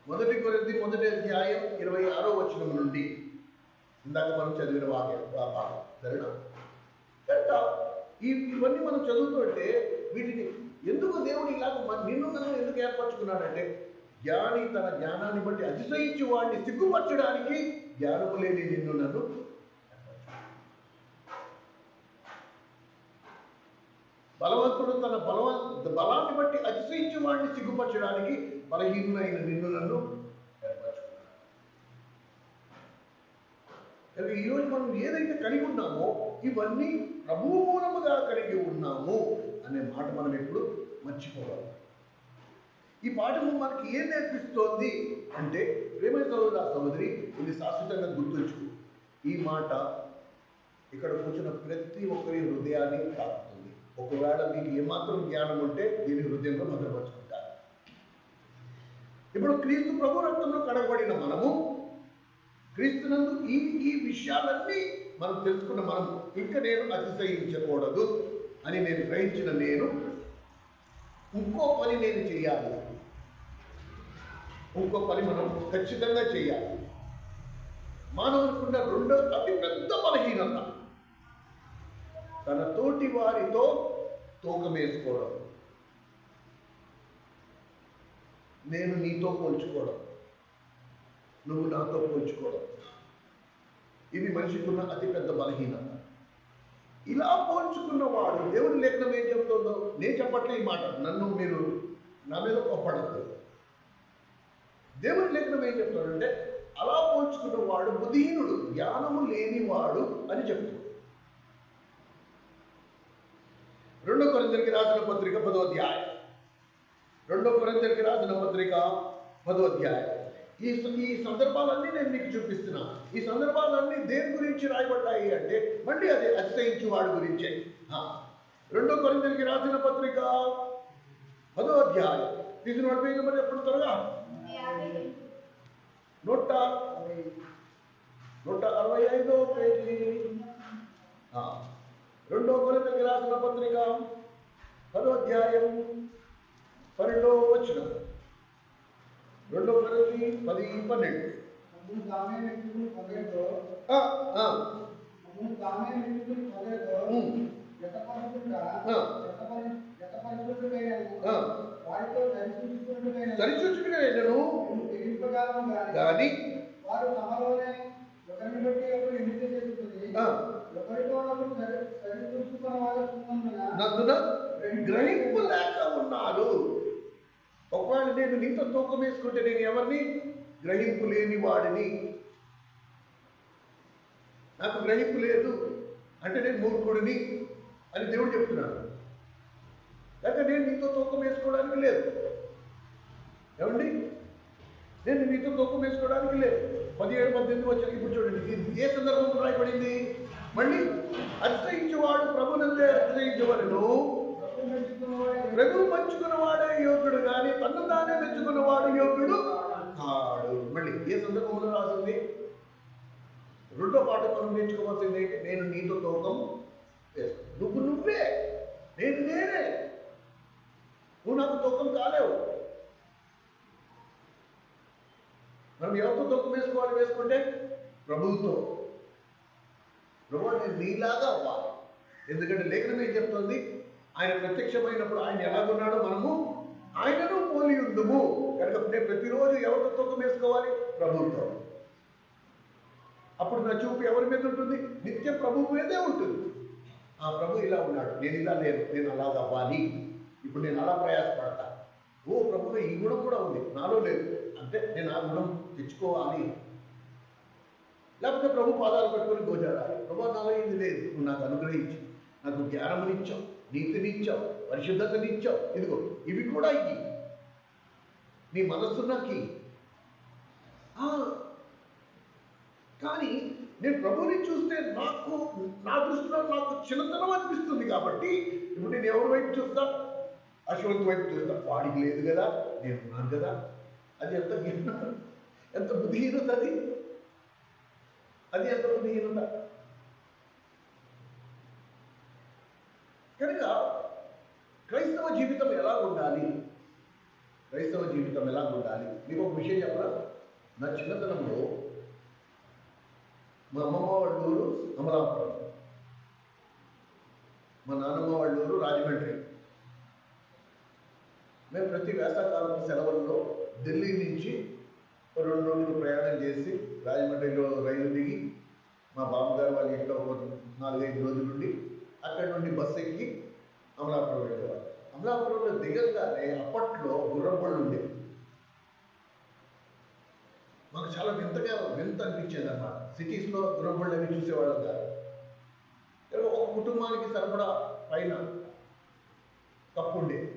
మొదటి కొరింథీ 1వ అధ్యాయం 26వ వచనం నుండి ఇందాక మనం చదివిన భాగం సరేనా? కనుక ఇవన్నీ మనం చదువుతుంటే వీటిని ఎందుకు దేవుడు ఇలాగ నిన్ను నన్ను ఎందుకు ఏర్పరచుకున్నాడంటే, జ్ఞాని తన జ్ఞానాన్ని బట్టి అతిశయించి వాడిని సిగ్గుపరచడానికి జ్ఞానము లేని నిన్ను నన్ను. బలవంతుడు తన బలాన్ని బట్టి అతిశయించి వాడిని సిగ్గుపరచడానికి బలహీనులైన నిన్ను నన్ను ఏర్పరచుకున్నాడు. ఈరోజు మనం ఏదైతే కలిగి ఉన్నామో ఇవన్నీ ప్రభువు మూలముగా కలిగి ఉన్నాము అనే మాట మనం ఎప్పుడు మర్చిపోవాలి. ఈ పాఠము మనకి ఏం నేర్పిస్తోంది అంటే, ప్రేమైన సహోదరి, ఇది శాశ్వతంగా గుర్తుంచు. ఈ మాట ఇక్కడ కూర్చున్న ప్రతి ఒక్కరి హృదయాన్ని తాకుతుంది. ఒకవేళ మీకు ఏమాత్రం జ్ఞానం ఉంటే దీని హృదయంలో భద్రపరుచుకుంటారు. ఇప్పుడు క్రీస్తు ప్రభు రక్తంలో కడగబడిన మనము, క్రీస్తునందు ఈ విషయాలన్నీ మనం తెలుసుకున్న మనం ఇంకా నేను అతిశయించకూడదు అని నేను గ్రహించిన నేను ఇంకో పని నేను చేయాలి. ఇంకో పని మనం ఖచ్చితంగా చేయాలి. మానవునికున్న రెండో అతి పెద్ద బలహీనత తన తోటి వారితో తూకమేసుకోవడం. నేను నీతో పోల్చుకోవడం, నువ్వు నాతో పోల్చుకోవడం. ఇది మనిషికున్న అతిపెద్ద బలహీనత. ఇలా పోల్చుకున్నవాడు, దేవుని లేఖనం ఏం చెప్తుందో నేను చెప్పట్లే ఈ మాట, నన్ను మీరు నా మీద కోప్పడద్దు. దేవుని లేఖనం ఏం చెప్తాడంటే, అలా పోల్చుకున్నవాడు బుద్ధిహీనుడు, జ్ఞానము లేనివాడు అని చెప్తాడు. 2 కొరింథీయులకు రాసిన పత్రిక 10వ అధ్యాయం. 2 కొరింథీయులకు రాసిన పత్రిక 10వ అధ్యాయం ఈ సందర్భాలన్నీ నేను నీకు చూపిస్తున్నా. ఈ సందర్భాలన్నీ దేని గురించి రాయబడ్డాయి అంటే మళ్ళీ అది అతిశయించు వాడి గురించే. 2 కొరింథీయులకి రాసిన పత్రిక 10వ అధ్యాయం తీసుకుని పడిపోయింది. మరి ఎప్పుడు త్వరగా 165వ పేజీ. 2 కొరింథీయులకి రాసిన పత్రిక 10వ అధ్యాయం 12వ వచనం. 2 కొరింథీ 10:12. సరిచూచుకునే నేను కానీ వారు తమలోనే ఒకరిని బట్టి ఒకరు ఎన్నిక చేసుకుని ఒకరితో ఒకరు సరిచూచుకున్న వారు నందున గ్రహింపు లేక ఉన్నారు. ఒకవేళ నేను నీతో తూకం వేసుకుంటే నేను ఎవరిని? గ్రహింపు లేని వాడిని. నాకు గ్రహింపు లేదు అంటే నేను మూర్ఖుడిని అని దేవుడు చెప్తున్నాడు. లేక నేను నీతో తూకం వేసుకోవడానికి లేదు. ఏమండి, నేను మీతో తూకం వేసుకోవడానికి లేదు. 17-18 వచ్చాక ఇప్పుడు చూడండి, ఏ సందర్భంలో రాయబడింది? మళ్ళీ అతిశయించేవాడు ప్రభునందే అతిశయించవలెను. ప్రభు మెచ్చుకున్నవాడే యోగ్యుడు కానీ తన్ను తానే మెచ్చుకున్నవాడు యోగ్యుడు కాడు. మళ్ళీ ఏ సందర్భంలో రాసింది? 2వ పాఠం మనం నేర్చుకోవాల్సింది ఏంటి? నేను నీతో తూకం వేసుకో. నువ్వే, నేనే. నువ్వు నాకు తూకం కాలేవు. మనం ఎవరితో తూకం వేసుకుంటే ప్రభువుతో. ప్రభు నేను నీలాగా అవ్వాలి. ఎందుకంటే లేఖనం ఏం చెప్తుంది? ఆయన ప్రత్యక్షమైనప్పుడు ఆయన ఎలాగున్నాడో మనము ఆయనను పోలి ఉందుము. కనుక నేను ప్రతిరోజు ఎవరితో తూకం వేసుకోవాలి? ప్రభువుతో. అప్పుడు నా చూపు ఎవరి మీద ఉంటుంది? నిత్యం ప్రభువు మీదే ఉంటుంది. ఆ ప్రభు ఇలా ఉన్నాడు, నేను ఇలా లేను, నేను అలాగ అవ్వాలి, ఇప్పుడు నేను అలా ప్రయాసపడతా. ఓ ప్రభువు ఈ గుణం కూడా ఉంది, నాలో లేదు అంటే నేను ఆ గుణం తెచ్చుకోవాలి. లేకపోతే ప్రభు పాదాలు పెట్టుకొని గోజాడాలి. ప్రభు నాలో ఇది లేదు, నువ్వు నాకు అనుగ్రహించు, నాకు జ్ఞానమునిచ్చావు, నీతినిచ్చావు, పరిశుద్ధతనిచ్చావు. ఇదిగో ఇవి కూడా ఇవి నీ మనస్సు నాకు. కానీ నేను ప్రభువుని చూస్తే నా దృష్టిలో నాకు చిన్నతనం అనిపిస్తుంది. కాబట్టి ఇప్పుడు నేను ఎవరి వైపు చూస్తా? అశ్వంత్ వైపు చూస్తా. వాడికి లేదు కదా, నేను ఉన్నాను కదా. అది ఎంత బుద్ధిహీనత! అది ఎంత బుద్ధిహీనత! కనుక క్రైస్తవ జీవితం ఎలా ఉండాలి? మీకు ఒక విషయం చెప్పరా? నా చిన్నతనంలో మా అమ్మమ్మ వాళ్ళ ఊరు అమలాపురం, మా నాన్నమ్మ వాళ్ళ ఊరు రాజమండ్రి. మేము ప్రతి వేసవకాలం సెలవుల్లో ఢిల్లీ నుంచి 2 రోజులు ప్రయాణం చేసి రాజమండ్రిలో రైలు దిగి మా బామ్మగారు వాళ్ళ ఇంట్లో 4-5 రోజులు ఉండి అక్కడి నుండి బస్సు ఎక్కి అమలాపురం వెళ్ళేవారు. అమలాపురంలో దిగగానే అప్పట్లో గుర్రబళ్ళు ఉండేవి. మాకు చాలా వింత అనిపించేది అన్నమాట. సిటీస్లో గుర్రబళ్ళు అవి చూసేవాళ్ళం కాదు. ఒక కుటుంబానికి సరిపడా పైన కప్పు ఉండేది.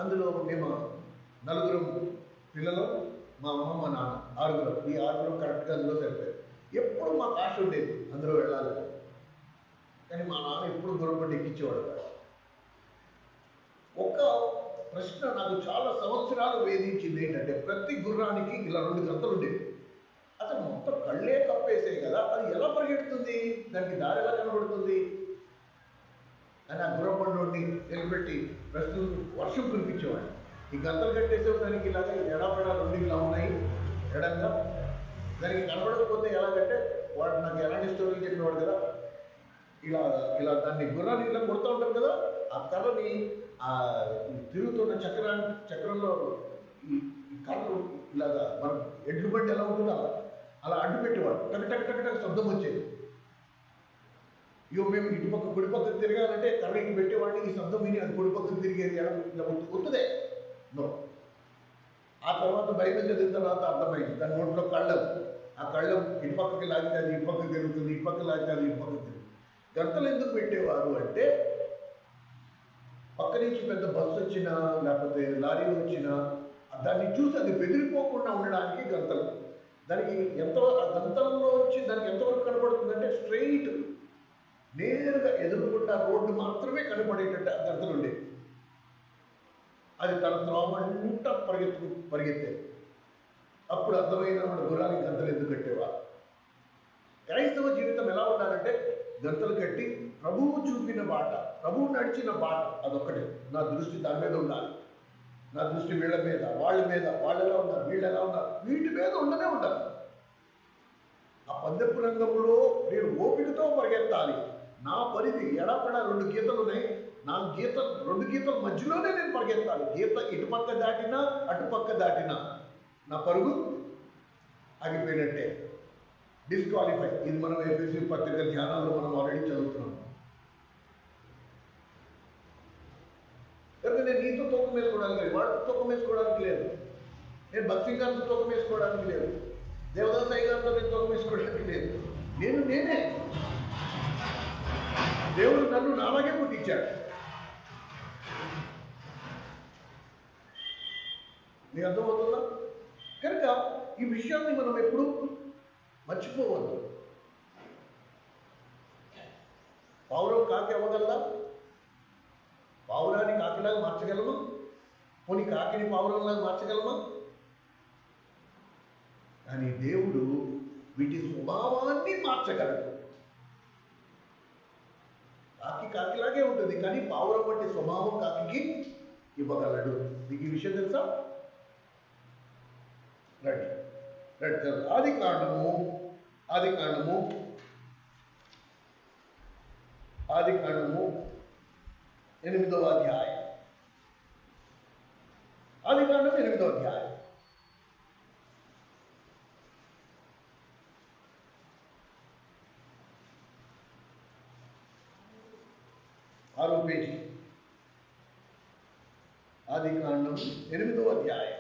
అందులో మేము 4 పిల్లలు, మా అమ్మ, మా నాన్న, 6. ఈ 6 కరెక్ట్గా అందులో సరిపోయారు. ఎప్పుడు మాకు ఆశ ఉండేది అందులో వెళ్ళాలని. కానీ మా నాన్న ఎప్పుడు గుర్రబళ్ళు ఎక్కించేవాడు కాదు. ఒక ప్రశ్న నాకు చాలా సంవత్సరాలు వేధించింది. ఏంటంటే ప్రతి గుర్రానికి ఇలా 2 గంతలు ఉండేవి. అసలు మొత్తం కళ్ళే కప్పేసాయి కదా, అది ఎలా పరిగెడుతుంది? దానికి దారి ఎలా కనబడుతుంది అని ఆ గుర్రబండి నిలబెట్టి ప్రశ్నలు వర్షం కురిపించేవాడు. ఈ గంతలు కట్టేసే దానికి ఇలాగ ఎడాపెడా 2 ఇలా ఉన్నాయి ఎడంగా. దానికి కనబడకపోతే ఎలాగంటే వాడు నాకు ఎలాంటి స్టోరీలు చెప్పినవాడు కదా, ఇలా దాన్ని గుర్రాన్ని ఇలా కొడుతూ ఉంటారు కదా, ఆ కర్రని ఆ తిరుగుతున్న చక్రంలో ఈ కర్రలు ఇలాగా మనం ఎడ్లు బండి ఎలా ఉంటుందో అలా అడ్డు పెట్టేవాడు. టక్ శబ్దం వచ్చేది. మేము ఇటుపక్క కుడిపక్కకు తిరగాలంటే కర్ర ఇటు పెట్టేవాడిని. ఈ శబ్దం విని అది కుడిపక్కకు తిరిగేది ఇలా ఒత్తుదే. నో. ఆ తర్వాత బైబిల్ చదివిన తర్వాత అర్థమైంది దాని నోట్లో కళ్ళం. ఆ కళ్ళం ఇటుపక్కకి లాగితే అది ఇటుపక్కకు తిరుగుతుంది, ఇటుపక్క లాగితే అది ఇటుపక్కకు తిరుగుతుంది. గంటలు ఎందుకు పెట్టేవారు అంటే పక్క నుంచి పెద్ద బస్సు వచ్చినా లేకపోతే లారీ వచ్చినా దాన్ని చూసి అది బెదిరిపోకుండా ఉండడానికి గంతలు. దానికి ఎంత ఆ గంతల్లో వచ్చి దానికి ఎంతవరకు కనపడుతుందంటే స్ట్రెయిట్ నేరుగా ఎదురుకుండా రోడ్డు మాత్రమే కనపడేటట్టు ఆ గంతలు ఉండేవి. అది తన త్రోవంతా పరిగెత్తేది. అప్పుడు అర్థమైన వాడు గుర్రానికి గంతలు ఎందుకు కట్టేవారు. క్రైస్తవ జీవితం ఎలా ఉండాలంటే గంతలు కట్టి ప్రభువు చూపిన బాట, ప్రభువు నడిచిన బాట అదొక్కటే. నా దృష్టి దాని మీద ఉండాలి. నా దృష్టి వీళ్ళ మీద, వాళ్ళ మీద, వాళ్ళు ఎలా ఉన్నారు, వీళ్ళు ఎలా ఉన్నారు, వీటి మీద ఉండనే ఉండాలి. ఆ పందెపు రంగంలో నేను ఓపికతో పరిగెత్తాలి. నా పరిధి ఎడపడ 2 గీతలు ఉన్నాయి. నా గీత 2 గీతల మధ్యలోనే నేను పరిగెత్తాలి. గీత ఇటుపక్క దాటినా అటుపక్క దాటినా నా పరుగు ఆగిపోయినట్టే, డిస్క్వాలిఫై. ఇది మనం ఎఫెసీ పత్రిక ధ్యానాల్లో మనం ఆల్రెడీ చదువుతున్నాం. కనుక నేను నీతో తూకం వేసుకోవడానికి లేదు, వాడితో తూకం వేసుకోవడానికి లేదు, నేను భక్తి గారితో తూకం వేసుకోవడానికి లేదు, దేవదాస్ అయ్య గారితో నేను తూకం వేసుకోవడానికి లేదు. నేనే. దేవుడు నన్ను నాలాగే పుట్టించాడు. నీకు అర్థమవుతుందా? కనుక ఈ విషయాన్ని మనం ఎప్పుడు మర్చిపోవద్దు. పావురం కాకి అవ్వగలదా? పావురాన్ని కాకిలాగా మార్చగలమా? పోనీ కాకిని పావురంలాగా మార్చగలమా? కానీ దేవుడు వీటి స్వభావాన్ని మార్చగలడు. కాకి కాకిలాగే ఉంటుంది, కానీ పావురం వంటి స్వభావం కాకికి ఇవ్వగలడు. మీకు ఈ విషయం తెలుసా? రండి ఆది కాండము 8వ అధ్యాయం. ఆది కాండం 8వ అధ్యాయం. ఆరో పేజీ. ఆది కాండం 8వ అధ్యాయం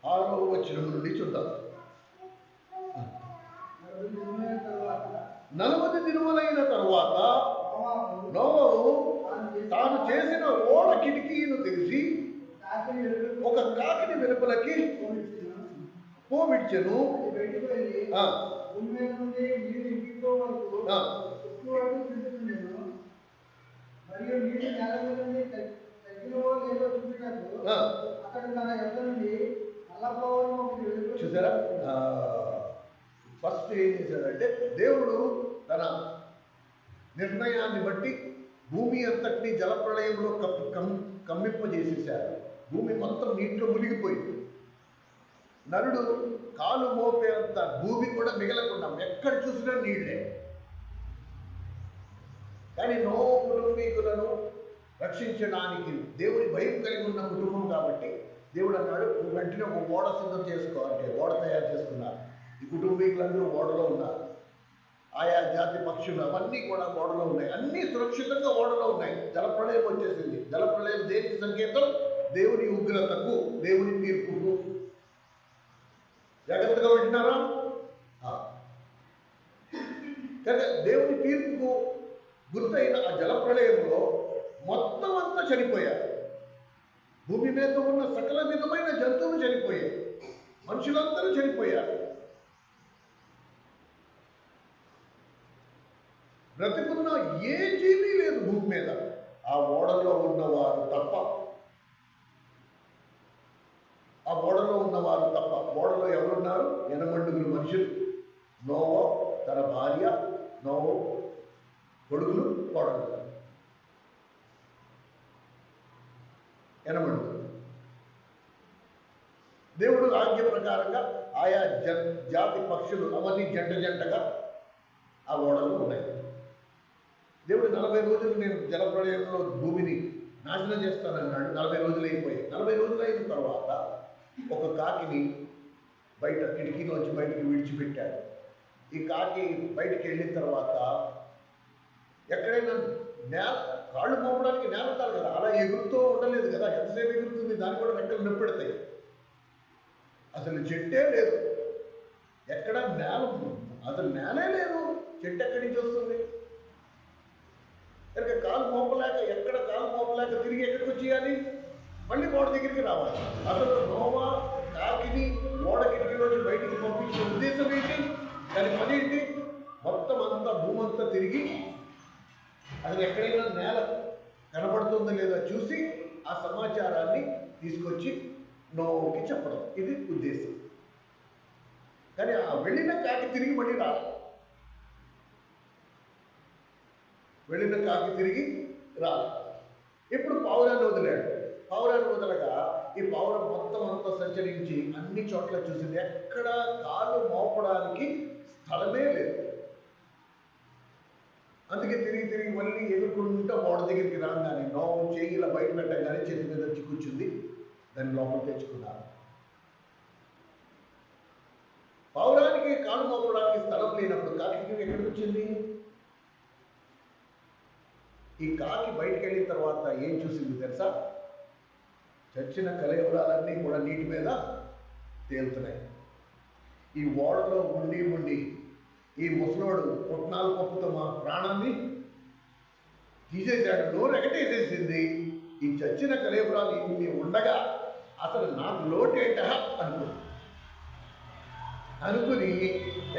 6వ వచనం నుండి చూద్దాం. 40 దినములైన తరువాత నోవహు తాను చేసిన ఓడ కిటికీను తెరిచి ఒక కాకిని వెలుపలకి పోవిడ్చెను. చూసారా? ఫస్ట్ ఏం చేశాడంటే దేవుడు తన నిర్ణయాన్ని బట్టి భూమి అంతటినీ జలప్రళయంలో కమ్మింపజేసేశాడు. భూమి మొత్తం నీటిలో మునిగిపోయింది. నరుడు కాలు మోపేంత భూమి కూడా మిగలకుండా ఎక్కడ చూసినా నీళ్ళే. కానీ నోవహు కుటుంబీకులను రక్షించడానికి దేవుని భయం కలిగి ఉన్న కుటుంబం కాబట్టి దేవుడు అన్నాడు, నువ్వు వెంటనే ఒక ఓడ సిద్ధం చేసుకో అంటే ఓడ తయారు చేసుకున్నారు. ఈ కుటుంబీకులందరూ ఓడలో ఉన్నారు. ఆయా జాతి పక్షులు అవన్నీ కూడా ఓడలో ఉన్నాయి. అన్నీ సురక్షితంగా ఓడలో ఉన్నాయి. జలప్రళయం వచ్చేసింది. జలప్రళయం దేనికి సంకేతం? దేవుని ఉగ్రతకు, దేవుని తీర్పుకు. జాగ్రత్తగా వింటున్నారా? దేవుని తీర్పుకు గుర్తైన ఆ జలప్రళయంలో మొత్తం అంతా చనిపోయారు. భూమి మీద ఉన్న సకల విధమైన జంతువులు చనిపోయాయి. మనుషులందరూ చనిపోయారు. బ్రతికున్న ఏ జీవి లేదు భూమి మీద, ఆ ఓడలో ఉన్నవారు తప్ప. ఆ ఓడలో ఉన్నవారు తప్ప. ఓడలో ఎవరున్నారు? 8 మనుషులు. నోవహు, తన భార్య, నోవహు కొడుకులు, కోడలు. 8. దేవుడు ఆజ్ఞ ప్రకారంగా ఆయా జాతి పక్షులు అవన్నీ జంటగా ఆ ఓడలు ఉన్నాయి. దేవుడు 40 రోజులు నేను జలప్రళయంలో భూమిని నాశనం చేస్తానన్నాడు. 40 రోజులు అయిపోయాయి. 40 రోజులు అయిన తర్వాత ఒక కాకిని బయట కిటికీలోంచి బయటికి విడిచిపెట్టాడు. ఈ కాకి బయటికి వెళ్ళిన తర్వాత ఎక్కడైనా కాళ్ళు మోపడానికి నేల ఉండాలి కదా, అలా ఎగురుతూ ఉండలేదు కదా. ఎంతసేపు ఎగురుతుంది? దాన్ని కూడా రెక్కలు నొప్పెడతాయి. అసలు చెట్టే లేదు, ఎక్కడ నేల, అసలు నేలే లేదు. చెట్టు ఎక్కడి నుంచి వస్తుంది? కనుక కాలు మోపలేక, ఎక్కడ కాలు మోపలేక తిరిగి ఎక్కడికి వచ్చేయాలి? మళ్ళీ ఓడ దగ్గరికి రావాలి. అసలు నోవా కాకిని ఓడ కిటికీలోంచి బయటికి పంపించిన ఉద్దేశం ఏంటి? దాని పని ఏంటి? మొత్తం అంతా భూమంతా తిరిగి అసలు ఎక్కడైనా నేల కనబడుతుందో లేదో చూసి ఆ సమాచారాన్ని తీసుకొచ్చి నోవాకి చెప్పడం, ఇది ఉద్దేశం. కానీ ఆ వెళ్ళిన కాకి తిరిగి మళ్ళీ రాలేదు. వెళ్ళిన కాకి తిరిగి రాలేదు. ఇప్పుడు పావురాన్ని వదిలాడు. పావురాన్ని వదలగా ఈ పావురం మొత్తం అంతా సంచరించి అన్ని చోట్ల చూసింది. ఎక్కడ కాలు మోపడానికి స్థలమే లేదు. అందుకే తిరిగి తిరిగి మళ్ళీ ఎదుర్కొంటూ ఓడ దగ్గరికి రాగానే నోవు చేయి ఇలా బయట పెట్టగానే చేతి మీద వచ్చి కూర్చుంది. దాన్ని లోపల తెచ్చుకున్నారు. పావురానికి కాలు మోపడానికి స్థలం లేనప్పుడు కాకి ఎక్కడికి వచ్చింది? ఈ కాకి బయటికి వెళ్ళిన తర్వాత ఏం చూసింది తెలుసా? చచ్చిన కళేబరాలన్నీ కూడా నీటి మీద తేలుతున్నాయి. ఈ ఓడలో ఉండి ఉండి ఈ ముసలోడు పుట్నాలు పప్పుతో మా ప్రాణాన్ని తీసేశాడు, నోరు ఎగటేసేసింది. ఈ చచ్చిన కళేబరాలు ఇన్ని ఉండగా అసలు నాకు లోటేట అనుకుని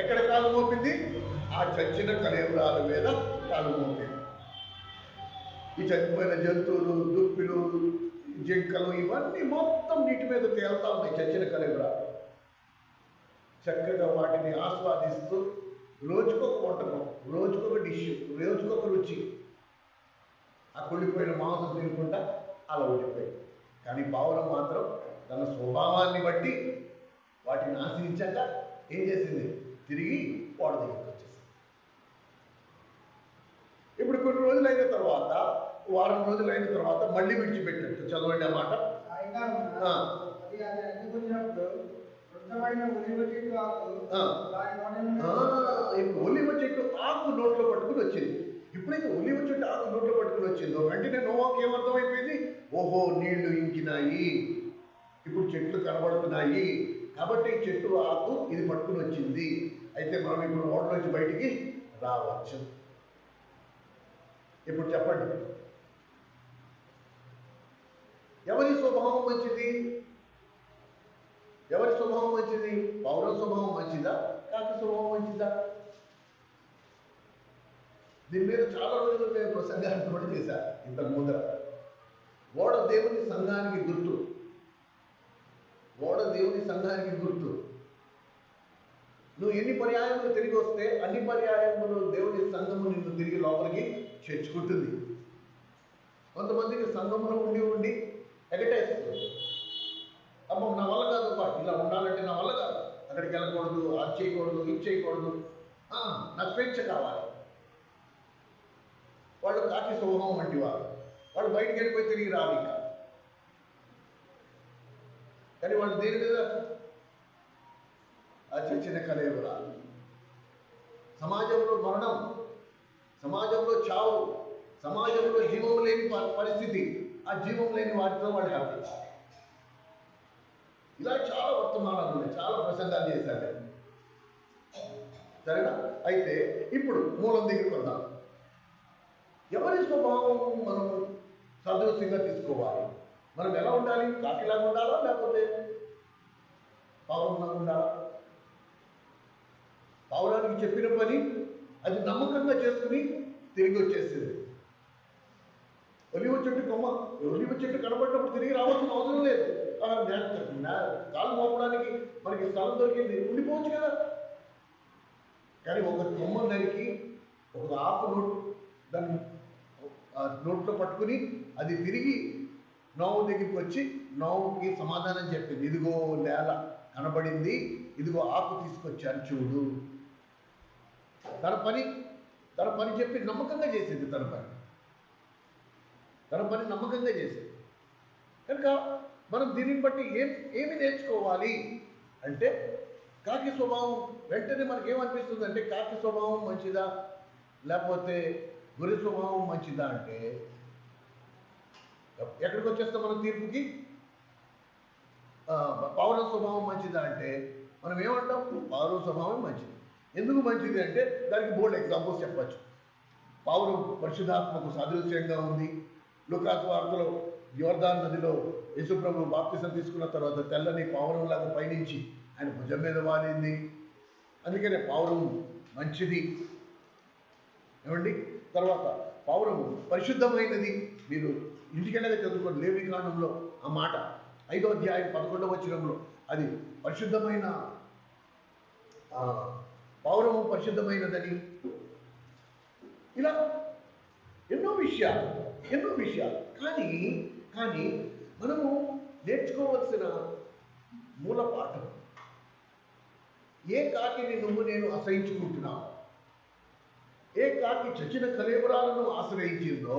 ఎక్కడ కాలు మోపింది? ఆ చచ్చిన కళేబరాల మీద కాలు మోపింది. ఈ చచ్చిపోయిన జంతువులు, దుప్పిలు, జింకలు ఇవన్నీ మొత్తం నీటి మీద తేలుతా ఉన్నాయి. చచ్చిన కళేబరాలు చక్కగా వాటిని ఆస్వాదిస్తూ రోజుకొక వంటకం, రోజుకొక డిష్, రోజుకొక రుచి, ఆ కుళ్ళిపోయిన మాంసం తినుకుంటా అలా ఉండిపోయింది. కానీ పావురం మాత్రం తన స్వభావాన్ని బట్టి వాటిని ఆశ్రయించాక ఏం చేసింది? తిరిగి ఓడ దగ్గరికి వచ్చేసింది. ఇప్పుడు కొన్ని రోజులు అయిన తర్వాత, వారం రోజులు అయిన తర్వాత మళ్ళీ విడిచిపెట్టినట్టు చదవండి ఆ మాట. ఇప్పుడు ఒలివ చెట్టు ఆకు నోట్లో పట్టుకుని వచ్చింది. ఎప్పుడైతే ఒలివ చెట్టు ఆకు నోట్లో పట్టుకుని వచ్చిందో వెంటనే నోవాకి ఏమర్థమైపోయింది? ఓహో, నీళ్లు ఇంకినాయి, ఇప్పుడు చెట్లు కనబడుతున్నాయి, కాబట్టి చెట్టు ఆకు ఇది పట్టుకుని వచ్చింది. అయితే మనం ఇప్పుడు ఓడలోంచి బయటికి రావచ్చు. ఇప్పుడు చెప్పండి, ఎవరి స్వభావం మంచిది? ఎవరి స్వభావం మంచిది? పౌర స్వభావం మంచిదా, కాకి స్వభావం మంచిదా? దీని మీద చాలా రోజులు నేను ప్రసంగాన్ని కూడా చేశాను ఇంతకు ముందర. ఓడ దేవుని సంఘానికి గుర్తు. ఓడ దేవుని సంఘానికి గుర్తు. నువ్వు ఎన్ని పర్యాయములు తిరిగి వస్తే అన్ని పర్యాయములు దేవుని సంఘము నిన్ను తిరిగి లోపలికి చేర్చుకుంటుంది. కొంతమందికి సంఘంలో ఉండి ఉండి ఎగటేస్తుంది. అమ్మ నా వల్ల కాదు, ఇలా ఉండాలంటే నా వల్ల కాదు, అక్కడికి వెళ్ళకూడదు, అది చేయకూడదు, ఇది చేయకూడదు, నాకు స్వేచ్ఛ కావాలి. వాళ్ళు కాకి స్వభావం వంటి వారు. వాళ్ళు బయటికి వెళ్ళిపోయి తిరిగి రావు ఇక. కానీ వాళ్ళు దేని మీద? ఆ చచ్చిన కళేబరాలు. సమాజంలో మరణం, సమాజంలో చావు, సమాజంలో జీవం లేని పరిస్థితి, ఆ జీవం లేని వాటితో వాళ్ళు హ్యాపీ. ఇలా చాలా వర్తమానాలు ఉన్నాయి, చాలా ప్రసంగాలు చేశారు. సరేనా? అయితే ఇప్పుడు మూలం దగ్గరికి వద్దాం. ఎవరి స్వభావం మనం సదృశ్యంగా తీసుకోవాలి? మనం ఎలా ఉండాలి? కాకిలాగా ఉండాలా, లేకపోతే పావురంలాగా ఉండాలా? పావురానికి చెప్పిన పని అది నమ్మకంగా చేసుకుని తిరిగి వచ్చేసింది. ఒలివ చెట్టు కొమ్మ, ఒలివ చెట్టు కనబడినప్పుడు తిరిగి రావాల్సిన అవసరం లేదు. కాలు మోపడానికి మనకి స్థలం దొరికింది, ఉండిపోవచ్చు కదా. కానీ ఒక కొమ్మ నరికి ఒక ఆకు దాన్ని నోట్లో పట్టుకుని అది తిరిగి నోవు దగ్గరికి వచ్చి నోవుకి సమాధానం చెప్పింది. ఇదిగో నేల కనబడింది, ఇదిగో ఆకు తీసుకొచ్చాను చూడు. తన పని చెప్పి నమ్మకంగా చేసింది. తన పని నమ్మకంగా చేసింది. కనుక మనం దీనిని బట్టి ఏమి నేర్చుకోవాలి అంటే, కాకి స్వభావం వెంటనే మనకేమనిపిస్తుంది అంటే, కాకి స్వభావం మంచిదా లేకపోతే గొర్రె స్వభావం మంచిదా అంటే ఎక్కడికి వచ్చేస్తాం మనం తీర్పుకి? పావురం స్వభావం మంచిదా అంటే మనం ఏమంటాం? పావురం స్వభావం మంచిది. ఎందుకు మంచిది అంటే దానికి బోల్డ్ ఎగ్జాంపుల్స్ చెప్పచ్చు. పావురం పరిశుద్ధాత్మకు సాదృశ్యంగా ఉంది, లూకాసు వార్తలో యోర్దాన్ నదిలో యేసుప్రభు బాప్తిసం తీసుకున్న తర్వాత తెల్లని పావురంలాగా పయనించి ఆయన భుజం మీద వాలింది. అందుకనే పావురం మంచిది. ఏమండి? తర్వాత పావురము పరిశుద్ధమైనది. మీరు ఇంటికెళ్ళగా చదువుకోండి, లేవికాండంలో ఆ మాట 5వ అధ్యాయం 11వ వచనంలో అది పరిశుద్ధమైన పావురము పరిశుద్ధమైనదని. ఇలా ఎన్నో విషయాలు కానీ మనము నేర్చుకోవలసిన మూల పాఠం, ఏ కాకిని నువ్వు నేను ఆశ్రయించుకుంటున్నావు, ఏ కాకి చచ్చిన కళేబరాలను ఆశ్రయించిందో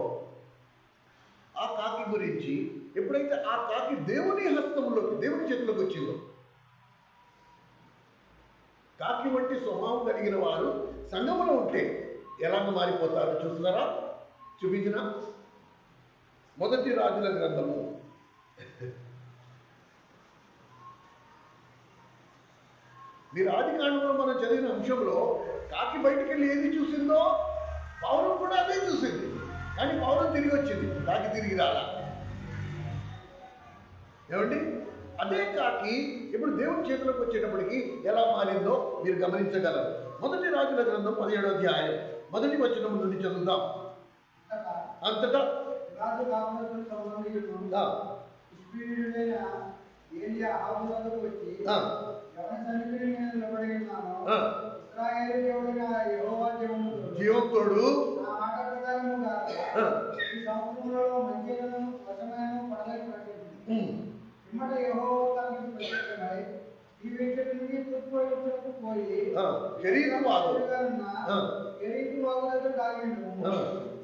ఆ కాకి గురించి, ఎప్పుడైతే ఆ కాకి దేవుని హస్తంలోకి, దేవుని చేతిలోకి వచ్చిందో, కాకి వంటి స్వభావం కలిగిన వారు సంఘములో ఉంటే ఎలాగ మారిపోతారో చూస్తున్నారా? చూపించిన మొదటి రాజుల గ్రంథము 10 మనం చదివిన అంశంలో కాకి బయటికి వెళ్ళి ఏది చూసిందో పావురం కూడా అదే చూసింది. కానీ పావురం తిరిగి వచ్చింది, కాకి తిరిగి రాలా. ఏమండి? అదే కాకి ఇప్పుడు దేవుని చేతిలోకి వచ్చేటప్పటికి ఎలా మారిందో మీరు గమనించగలరు. మొదటి రాజుల గ్రంథం 17వ అధ్యాయం 1వ వచనం నుండి చదువుదాం. అంతటా జీవంతోడు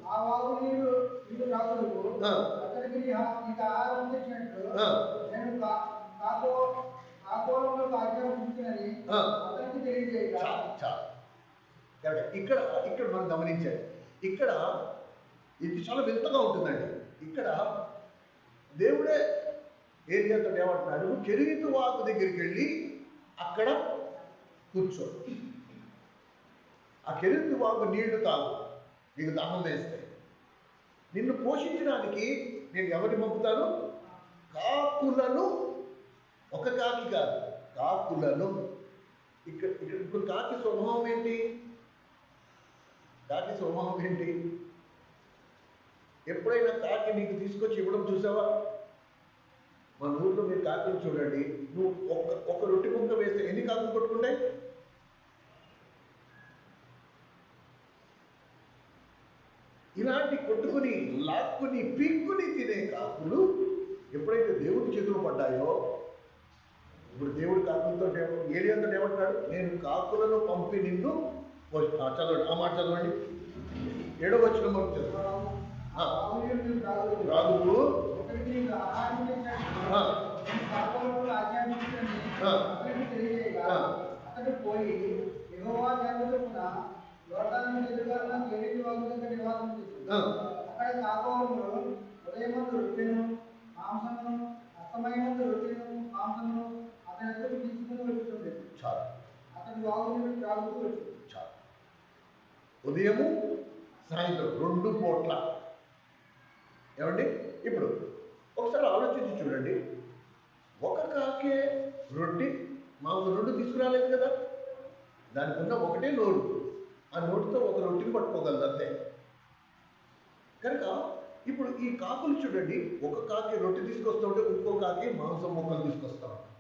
ఆ వాగు నీరు రాగులకు అతనికి ఇక ఆహారం తెచ్చినట్లు నేను కాకోలంలో ఆజ్ఞాపించుకుని అతనికి తెలియజేయగా. ఇక్కడ మనం గమనించాలి, ఇక్కడ ఇది చాలా వింతగా ఉంటుందండి. ఇక్కడ దేవుడే ఏలియాతో ఏమంటున్నాడు, కెరీతు వాగు దగ్గరికి వెళ్ళి అక్కడ కూర్చో, ఆ కెరీతు వాగు నీళ్లు తాగు, నీకు దాహం వేస్తాయి. నిన్ను పోషించడానికి నేను ఎవరిని పంపుతాను? కాకులను. ఒక కాకి కాదు, కాకులను. ఇప్పుడు కాకి స్వభావం ఏంటి? ఎప్పుడైనా కాకి నీకు తీసుకొచ్చి ఇవ్వడం చూసావా? మన ఊర్లో మీరు కాకులు చూడండి, నువ్వు ఒక రొట్టె ముక్క వేస్తే ఎన్ని కాకులు కొట్టుకుంటాయి? ఇలాంటి కొట్టుకుని, లాక్కుని, పీక్కుని తినే కాకులు ఎప్పుడైతే దేవుడి చేతులు పడ్డాయో, ఇప్పుడు దేవుడు కాకులతో ఏలియాతో ఏమంటాడు, నేను కాకులను పంపి నిన్ను చదవండి, ఆ మాట చదవండి. 7వ వచనం మనం చదువు. రాజుకు అతడు పోయి యెహోవా జన్మచొప్పున యోర్దాను ఎదురుగా కెరీతు వాగు దగ్గర నివాసం చేసింది. అక్కడ కాకోలంలో ఉదయమందు రొట్టెను మాంసమును, అస్తమయమందు రొట్టెను మాంసమును అతని ఎదురు తీసుకుని వచ్చుతుంది. అతడు వాగు నీరు త్రాగుతూ వచ్చింది. ఉదయము సాయంత్రం 2 పూట్ల. ఏమండి? ఇప్పుడు ఒకసారి ఆలోచించి చూడండి, ఒక కాకే రొట్టె మాకు 2 తీసుకురాలేదు కదా, దానికి ఉన్న ఒకటే నోరు, ఆ నోటితో ఒక రొట్టెని పట్టుకోగలదు అంతే. కనుక ఇప్పుడు ఈ కాకులు చూడండి, ఒక కాకి రొట్టె తీసుకొస్తూ ఉంటే ఇంకో కాకి మాంసం ముక్కలు తీసుకొస్తా ఉంటాం.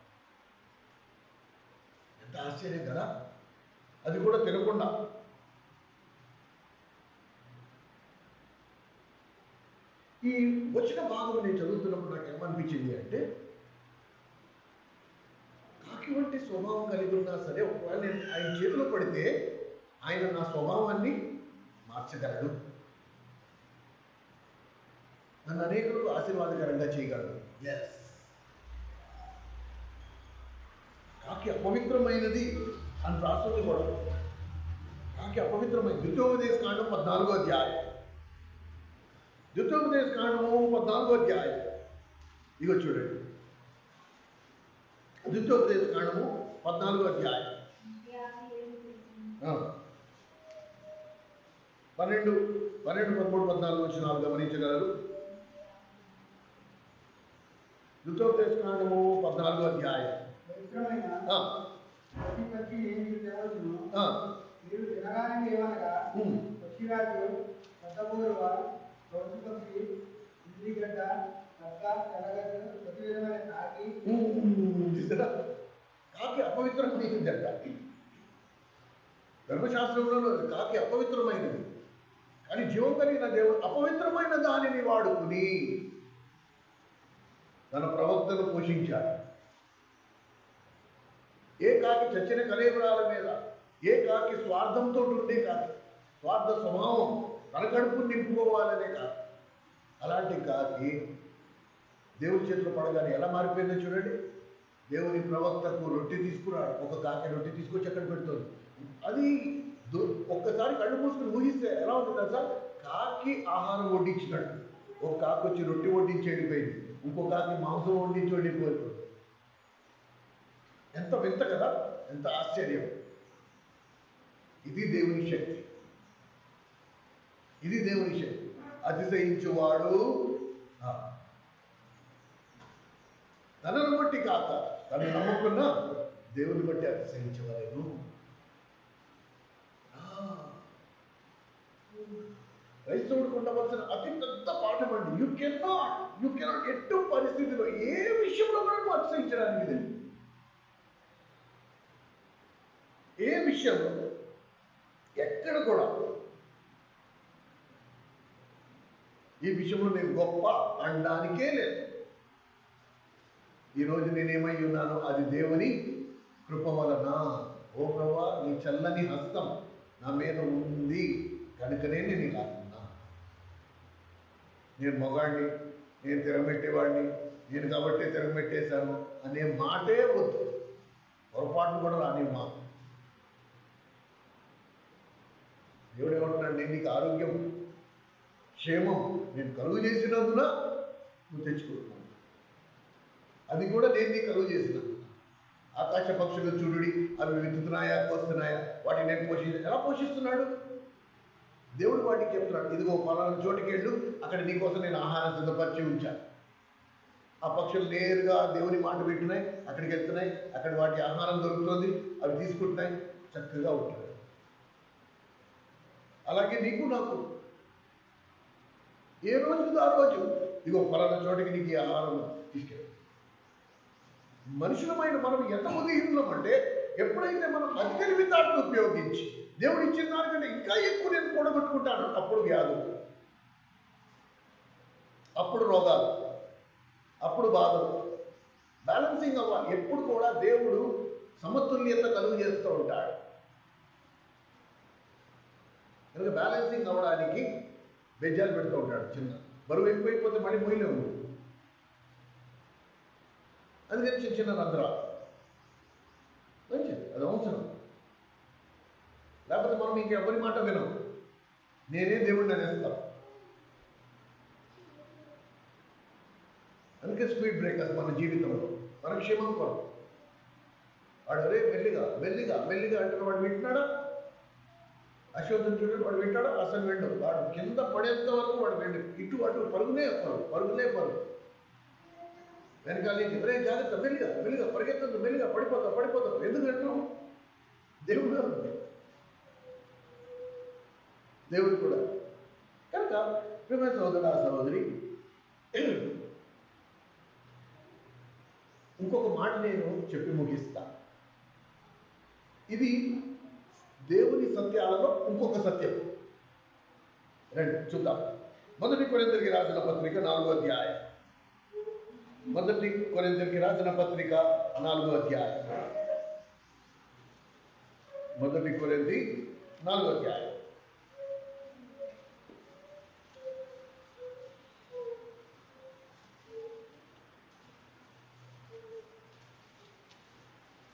ఎంత ఆశ్చర్యం కదా! అది కూడా తినకుండా. ఈ వచ్చిన భాగం నేను చదువుతున్నప్పుడు నాకు ఏమనిపించింది అంటే, కాకి వంటి స్వభావం కలిగి ఉన్నా సరే, ఒకవేళ నేను ఆయన చేతిలో పడితే ఆయన నా స్వభావాన్ని మార్చగలడు, నన్ను అనేకులకు ఆశీర్వాదకరంగా చేయగలడు. కాకి అపవిత్రమైనది అని రాస్తుంది కూడా. కాకి అపవిత్రమైనది. ద్వితీయోపదేశ కాండం 14వ అధ్యాయం. ద్వితీయోపదేశ కాండము 14వ అధ్యాయం. ఇగో చూడండి, ద్వితీయోపదేశ కాండము 14వ అధ్యాయం 12, 13, 14 వచనాలు గమనించగలరు. ద్వితోపదేశకాండము 14వ అధ్యాయం. పవిత్రమైన ఆ, ప్రతి పక్షి మీరు తినవచ్చును. ఆ, మీరు తినడానికి ఏమనగా పక్షిరాజు, పెద్దబోరువ, గౌసు పక్షి, ఇల్లిగడ్డ, నక్క, తెల్లగడ్డ, ప్రతి విధమైన కాకి, చూసారా? కాకి అపవిత్రమైనదంట. ధర్మశాస్త్రంలో కాకి అపవిత్రమైనది. కానీ జీవం కలిగిన దేవుడు అపవిత్రమైన దానిని వాడుకుని తన ప్రవక్తను పోషించాడు. ఏ కాకి చచ్చిన కలేబరాల మీద, ఏ కాకి స్వార్థంతో ఉండే కాకి, స్వార్థ స్వభావం, తన కడుపు నింపుకోవాలనే కాకి, అలాంటి కాకి దేవుడి చేతిలో పడగానే ఎలా మారిపోయిందో చూడండి. దేవుని ప్రవక్తకు రొట్టె తీసుకున్నాడు. ఒక కాకి రొట్టె తీసుకొచ్చి అక్కడ పెడుతుంది. అది ఒక్కసారి కళ్ళు మూసుకుని ఊహిస్తే ఎలా ఉంటుంది సార్? కాకి ఆహారం వడ్డించినట్టు. ఒక కాకి వచ్చి రొట్టె వడ్డించి వెళ్ళిపోయింది, ఇంకో కాకి మాంసం వడ్డించి వెళ్ళిపోతుంది. ఎంత వింత కదా, ఎంత ఆశ్చర్యం. ఇది దేవుని శక్తి, ఇది దేవుని శక్తి. అతిశయించువాడు తనను బట్టి కాక తను నమ్ముకున్న దేవుని బట్టి అతిశయించవలేను. క్రైస్తవుడికి ఉండవలసిన అతి పెద్ద పాఠం అండి. యూ కెనాట్ ఎటు పరిస్థితిలో ఏ విషయంలో కూడా నువ్వు అతిశయించడానికి లేదు. ఏ విషయంలో ఎక్కడ కూడా ఈ విషయంలో నేను గొప్ప అనడానికే లేదు. ఈరోజు నేనేమై ఉన్నానో అది దేవుని కృప వలన. ఓ ప్రభా, నీ చల్లని హస్తం నా మీద ఉంది కనుకనే నేను ఇలా ఉన్నా. నేను మొగాడిని, నేను తిరగబెట్టేవాడిని, నేను కాబట్టే తిరగబెట్టేశాను అనే మాటే వద్దు. పొరపాటు కూడా రాని మాట. దేవుడు ఏమంటున్నాడు? నేను నీకు ఆరోగ్యం, క్షేమం నేను కలుగు చేసినందున నువ్వు తెచ్చుకుంటున్నావు. అది కూడా నేను నీకు కలుగు చేసిన. ఆకాశ పక్షులు చూడుడి, అవి విత్తుతున్నాయా, కోస్తున్నాయా, వాటిని నేను ఎలా పోషిస్తున్నాడు దేవుడు? వాటికి చెప్తున్నాడు, ఇదిగో పలానా చోటికి వెళ్ళు, అక్కడ నీకోసం నేను ఆహారం సిద్ధపరిచి ఉంచాను. ఆ పక్షులు నేరుగా దేవుని మాట పెట్టినాయి, అక్కడికి వెళ్తున్నాయి, అక్కడ వాటి ఆహారం దొరుకుతుంది, అవి తీసుకుంటున్నాయి, చక్కగా ఉంటున్నాయి. అలాగే నీకు నాకు ఏ రోజుకి ఆ రోజు ఇదిగో పలానా చోటికి నీకు ఈ ఆహారం తీసుకెళ్ళి. మనుషులమైన మనం ఎంత ఉదీహరణం అంటే, ఎప్పుడైతే మనం అతి తెలివితేటలు ఉపయోగించి దేవుడు ఇచ్చిన దానికంటే ఇంకా ఎక్కువ నేను కూడగొట్టుకుంటాను, అప్పుడు వ్యాధులు, అప్పుడు రోగాలు, అప్పుడు బాధలు. బ్యాలెన్సింగ్ అవ్వాలి. ఎప్పుడు కూడా దేవుడు సమతుల్యత కలుగు చేస్తూ ఉంటాడు. కనుక బ్యాలెన్సింగ్ అవ్వడానికి బెజ్జాలు పెడుతూ ఉంటాడు. చిన్న బరువు ఎక్కువైపోతే మళ్ళీ మొయ్యలేము. అందుకని చిన్న చిన్న రంధ్రాలు మంచిది, అది అవసరం. లేకపోతే మనం ఇంకెవరి మాట వినం, నేనే దేవుడిని అనేస్తాను. అందుకే స్పీడ్ బ్రేకర్స్ మన జీవితంలో, మన క్షేమం కొరకు. వాడు అరే మెల్లిగా మెల్లిగా మెల్లిగా అంటున్న వాడు వింటున్నాడా? అశోధన చూడండి, వాడు వింటాడా? అసలు వెండు. వాడు కింద పడేంత వరకు వాడు వెండు, ఇటు అటు పరుగునే పరుగునే పరుగు. వెనకాల ఎవరే జాగ్రత్త, మెల్లిగా మెల్లిగా పరిగెత్తద్దు, మెల్లిగా పడిపోతావు. ఎందుకంటే దేవుడు కూడా. కనుక ప్రేమ సోదర సహోదరి, ఇంకొక మాట నేను చెప్పి ముగిస్తా. ఇది దేవుని సత్యాలలో ఇంకొక సత్యం. రండి చూద్దాం. 1 కొరింథీయులకు రాసిన పత్రిక 4వ అధ్యాయం. 1 కొరింథీయులకు రాసిన పత్రిక 4వ అధ్యాయం. 1 కొరింథీ 4వ అధ్యాయం.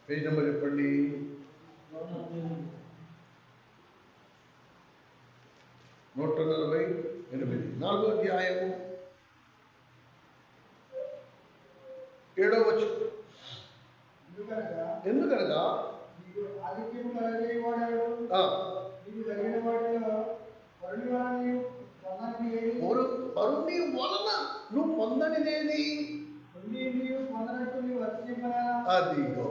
పేజ్ నెంబర్ చెప్పండి. 148. 4వ అధ్యాయము 7వ వచనం. ఎందుకనగా ఆదిత్యము కలగజేయవాడు నీకు కలిగిన వాటిలో పరుని వలన నువ్వు పొందనిదేది? నీవు పొందనట్టు నీవు అతిశయింపనేలా. అదిగో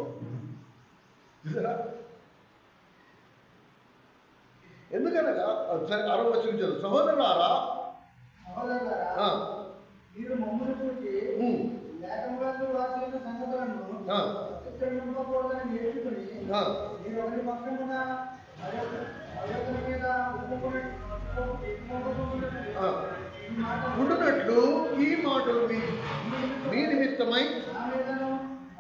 చూసారా? ఎందుకనగా సరే 6వ వచనం చదువు. సహోదరులారా సహోదరులారా, మీరు మమ్మల్ని చూసి లేఖములందు రాసిన సంగతులను అతిక్రమింపకూడదని నేర్చుకుని మీరు ఒకరి పక్షమున అయోధుల మీద ఉండునట్లు ఈ మాటలు మీ నిమిత్తమై నా మీదను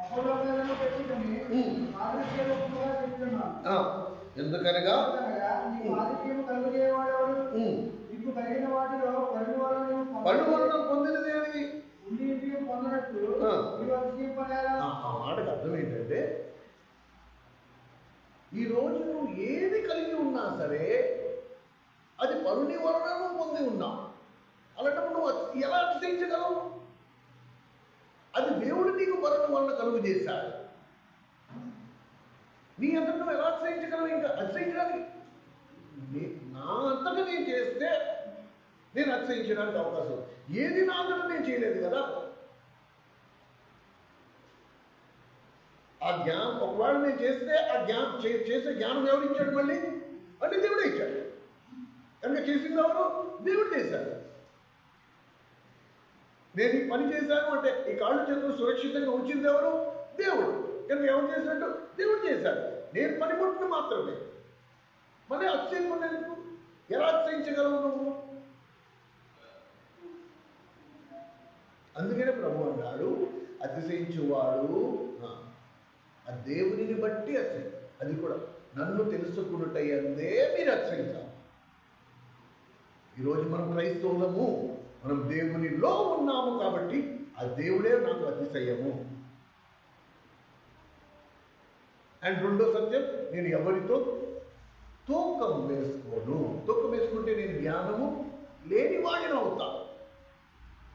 అపోలో మీదను పెట్టుకుని ఆదర్శంగా చెప్తున్నాను. ఎందుకనగా నీకు ఆదిత్యము కలుగజేయవాడెవడు? నీకు కలిగిన వాటిలో పళ్ళు వలన పొందినది ఏది? పొందనట్లు నీవు అతిశయింపనేలా. ఆ మాటకు అర్థం ఏంటంటే, ఈ రోజు నువ్వు ఏది కలిగి ఉన్నా సరే అది పరుని వలన నువ్వు పొంది ఉన్నావు. అలాంటప్పుడు నువ్వు ఎలా అతిశయించగలవు? అది దేవుడు నీకు పరుని వలన కలుగు చేశాడు. నీ అంతటా నువ్వు ఎలా అతిశయించగలవు? ఇంకా అతిశయించడానికి నా అంతటా నేను చేస్తే నేను అతిశయించడానికి అవకాశం. ఏది నా అంతటా నేను చేయలేదు కదా. ఆ జ్ఞానం ఒకవేళ నేను చేస్తే ఆ చేసే జ్ఞానం ఎవరు ఇచ్చాడు? మళ్ళీ అంటే దేవుడే ఇచ్చాడు. కనుక చేసింది ఎవరు? దేవుడు చేశాడు. నేను ఈ పని చేశాను అంటే ఈ కాళ్ళు చేతులు సురక్షితంగా ఉంచింది ఎవరు? దేవుడు. కనుక ఎవరు చేసినట్టు? దేవుడు చేశాడు. నేను పనిముట్టును మాత్రమే. మళ్ళీ అతిశయించకుండా ఎందుకు? ఎలా అతిశయించగలవు నువ్వు? అందుకనే ప్రభు అన్నాడు, అతిశయించువాడు ఆ దేవునిని బట్టి అతిశయం. అది కూడా నన్ను తెలుసుకున్నట్టయ్యందే మీరు అతిశయించాలి. ఈరోజు మనం క్రైస్తవులము, మనం దేవునిలో ఉన్నాము కాబట్టి ఆ దేవుడే నాకు అతిశయము. అండ్ రెండో సత్యం, నేను ఎవరితో తూకం వేసుకోను. తూకం వేసుకుంటే నేను జ్ఞానము లేనివాడిని అవుతాను.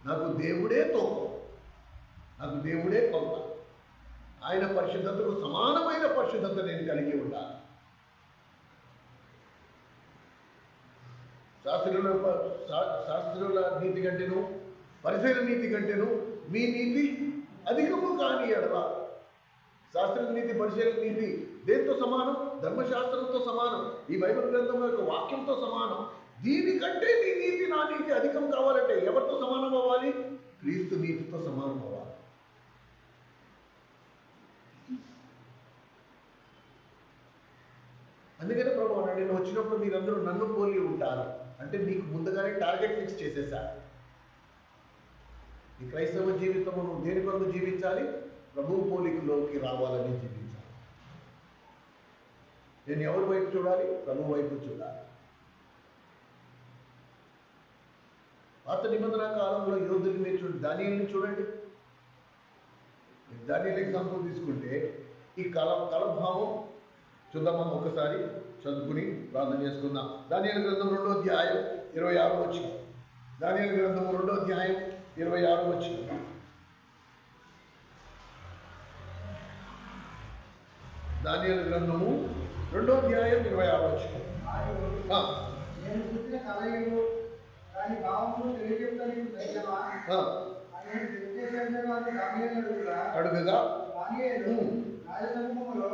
నాకు దేవుడే తూకం, నాకు దేవుడే కొంత. ఆయన పరిశుద్ధతకు సమానమైన పరిశుద్ధత నేను కలిగి ఉండాలి. శాస్త్రుల నీతి కంటేను పరిసర నీతి కంటేను మీ నీతి అధికము కాని ఎడల. శాస్త్రుల నీతి పరిశీల నీతి దేంతో సమానం? ధర్మశాస్త్రంతో సమానం. ఈ బైబిల్ గ్రంథం యొక్క వాక్యంతో సమానం. దీనికంటే నీ నీతి నా నీతి అధికం కావాలంటే ఎవరితో సమానం అవ్వాలి? క్రీస్తు నీతితో సమానం అవ్వాలి. అందుకనే ప్రభు అన్నాడు, నేను వచ్చినప్పుడు మీరందరూ నన్ను పోలి ఉంటారు. అంటే నీకు ముందుగానే టార్గెట్ ఫిక్స్ చేసేసాడు. ఈ క్రైస్తవ జీవితము నువ్వు దేని కొరకు జీవించాలి? ప్రభువు పోలికలోకి రావాలని జీవించాలి. నేను ఎవరి వైపు చూడాలి? ప్రభు వైపు చూడాలి. పాత నిబంధన కాలంలో యోధులు మీరు చూడండి, దానియేలుని చూడండి. దానియేలు ఎగ్జాంపుల్ తీసుకుంటే ఈ కలభావం చూద్దామా? ఒకసారి చదువుకుని ప్రార్థన చేసుకుందాం. దానియేలు గ్రంథం 2వ అధ్యాయం 26వ వచనం. దానియేలు గ్రంథం 2వ అధ్యాయం 26వ వచనం. దానియేలు గ్రంథము 2వ అధ్యాయం 26వ వచనం. నేను చూసిన కలయిలు దాని భావములు తెలియజేయడానికి ధైర్యమా? అడుగుగా రాజసమూహంలో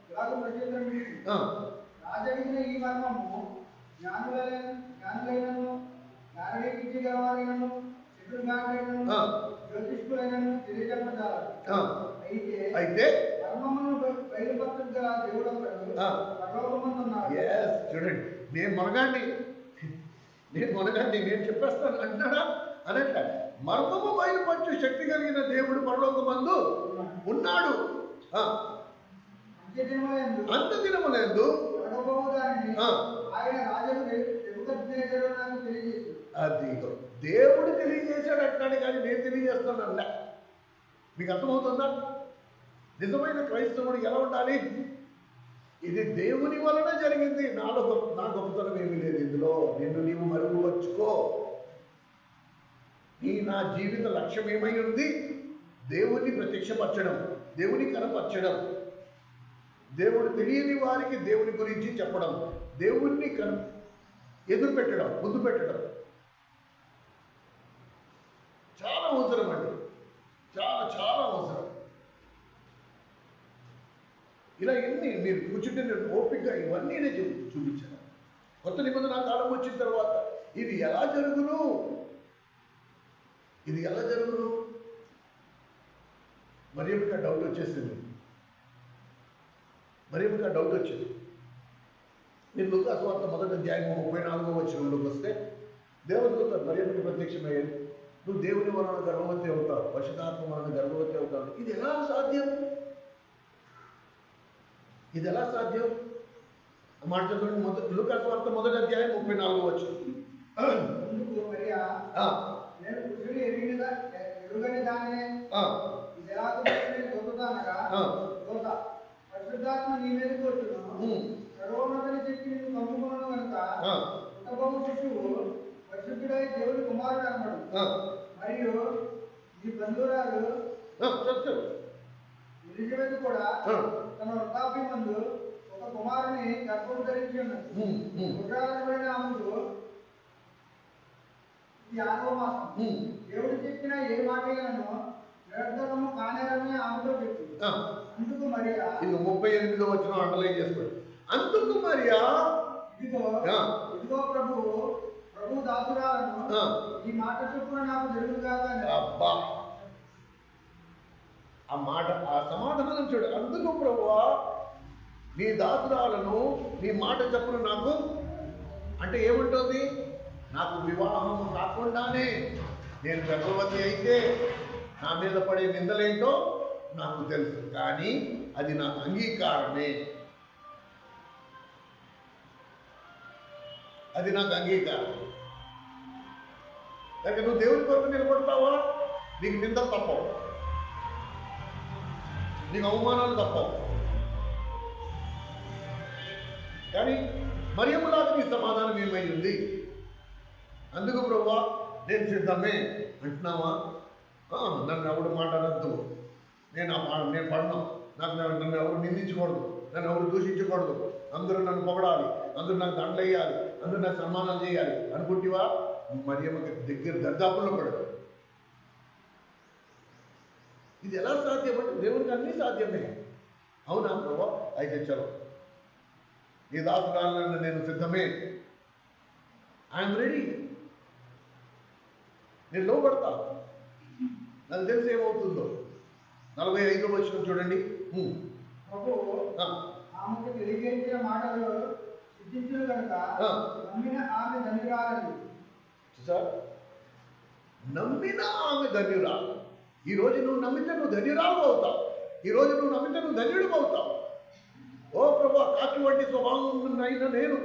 ఇలాగ ప్రత్యుత్తరమిచ్చింది. రాజవిధిన ఈ మర్మము జ్ఞానులైనను జ్ఞానవిద్యగలవారైనను చతుర్గానులైనను జ్యోతిష్కులైనను తెలియజెప్పజాలరు. అయితే మర్మమును బయలుపరచగల గల దేవుడు ఒకడు పరలోకమందున్నాడు. చూడండి, నేను మొనగాండి నేను చెప్పేస్తాను అంటున్నాడా? అనంట మర్మము బయలుపరచు శక్తి కలిగిన దేవుడు పరలోకమందు ఉన్నాడు. అంత దినములందు అదిగో దేవుడు తెలియజేశాడు అంటాడు, కానీ నేను తెలియజేస్తాను అన్నా. మీకు అర్థమవుతుందా? నిజమైన క్రైస్తవుడు ఎలా ఉండాలి? ఇది దేవుని వలన జరిగింది, నా గొప్పతనం ఏమీ లేదు ఇందులో. నిన్ను నీవు మరుగుపరుచుకో. నా జీవిత లక్ష్యం ఏమై ఉంది? దేవుని ప్రత్యక్షపరచడం, దేవుని కనపరచడం, దేవుడు తెలియని వారికి దేవుని గురించి చెప్పడం, దేవుణ్ణి ఎదురు పెట్టడం, ముందు పెట్టడం చాలా అవసరం అండి. చాలా చాలా అవసరం. ఇలా ఎన్ని మీరు కూర్చుంటే నేను ఓపికగా ఇవన్నీ నేను చూపించాను. కొత్త నిబంధన కాలం వచ్చిన తర్వాత ఇది ఎలా జరుగును, ఇది ఎలా జరుగును? మరియమ్మకి ఆ డౌట్ వచ్చేసింది. మరియమ్మకి ఆ డౌట్ వచ్చింది. మీరు లూకా సువార్త 1వ అధ్యాయం 34వ వచనంలోకి వస్తే దేవదూత మరియమ్మకి ప్రత్యక్షమయ్యేది. నువ్వు దేవుని వలన గర్భవతి అవుతావు, పరిశుద్ధాత్మ వలన గర్భవతి అవుతావు. ఇది ఎలా సాధ్యం? ఇది ఎలా సాధ్యం? మాట చదవండి. లూకా సువార్త 1వ అధ్యాయం 34వ వచనం. అందుకు మరియా, నేను పురుషుడు ఎరుగని దానినే ఇది ఎలాగో దొరుకుతానగా దోత పరిశుద్ధాత్మ నీ మీదకి వచ్చును, సర్వోన్నతని చెప్పి నేను కమ్ముకున్నాను కనుక పుట్టబోము శిశువు పరిశుద్ధుడై దేవుని కుమారుడు అన్నాడు. మరియు ఈ బంధువురాలు ఎలిజబెత్ కూడా తన వృద్ధాప్యమందు ఒక కుమారుని గర్భం ధరించి ఉన్నది. పుట్టాలబడిన ఆమెకు ఇది 6వ మాసం. దేవుడు చెప్పిన ఏ మాట వ్యర్థము కానేరని ఆమెతో చెప్పి అందుకు మరియా, ఇది 38వ వచనం అండర్లైన్ చేసుకోండి. అందుకు మరియా, ఇదిగో ప్రభు దాసురాలను ఈ మాట చొప్పున నాకు జరుగుగాక. అబ్బా, ఆ మాట, ఆ సమాధానం చూడు. అందుకు ప్రభువా నీ దాసురాలను నీ మాట చొప్పున నాకు, అంటే ఏముంటుంది? నాకు వివాహం కాకుండానే నేను గర్భవతి అయితే నా మీద పడే నిందలేంటో నాకు తెలుసు, కానీ అది నాకు అంగీకారమే. అది నాకు అంగీకారం. లేక నువ్వు దేవుని కొరకు నిలబడతావా? నీకు నిందలు తప్పవు, నీకు అవమానాలు తప్పవు. కానీ మరియమ్మలాగా నీ సమాధానం ఏమై ఉంది? అందుకు ప్రభువా నేను సిద్ధమే అంటున్నావా? నన్ను ఎవడు మాట అనద్దు, నేను పడను, నన్ను ఎవరు నిందించకూడదు, నన్ను ఎవరు దూషించకూడదు, అందరూ నన్ను పొగడాలి, అందరూ నాకు దండలు వేయాలి, అందరూ నాకు సన్మానాలు చేయాలి అనుకుంటేవా? మరియమ్మకి దగ్గర దర్దాపుల్లో పడదు. ఇది ఎలా సాధ్యమంటే దేవునికి అన్నీ సాధ్యమే. అవునా ప్రభా? అయితే చలో, నీ దాసురాలను నేను సిద్ధమే, ఐఎమ్ రెడీ, నేను లోపడతా. నాకు తెలిసి ఏమవుతుందో. 45వ వచనం చూడండి. ఆమెకు తెలియజేసిన మాటలు సిద్ధించును కనుక నమ్మిన ఆమె ధన్యురాలు. సార్, నమ్మిన ఆమె ధన్యురాలు. ఈ రోజు నువ్వు నమ్మితే నువ్వు ధన్యురాలు అవుతావు. ఈ రోజు నువ్వు నమ్మితే నువ్వు ధన్యుడు అవుతావు. ఓ ప్రభా, కాకి వంటి స్వభావం అయిన నేను,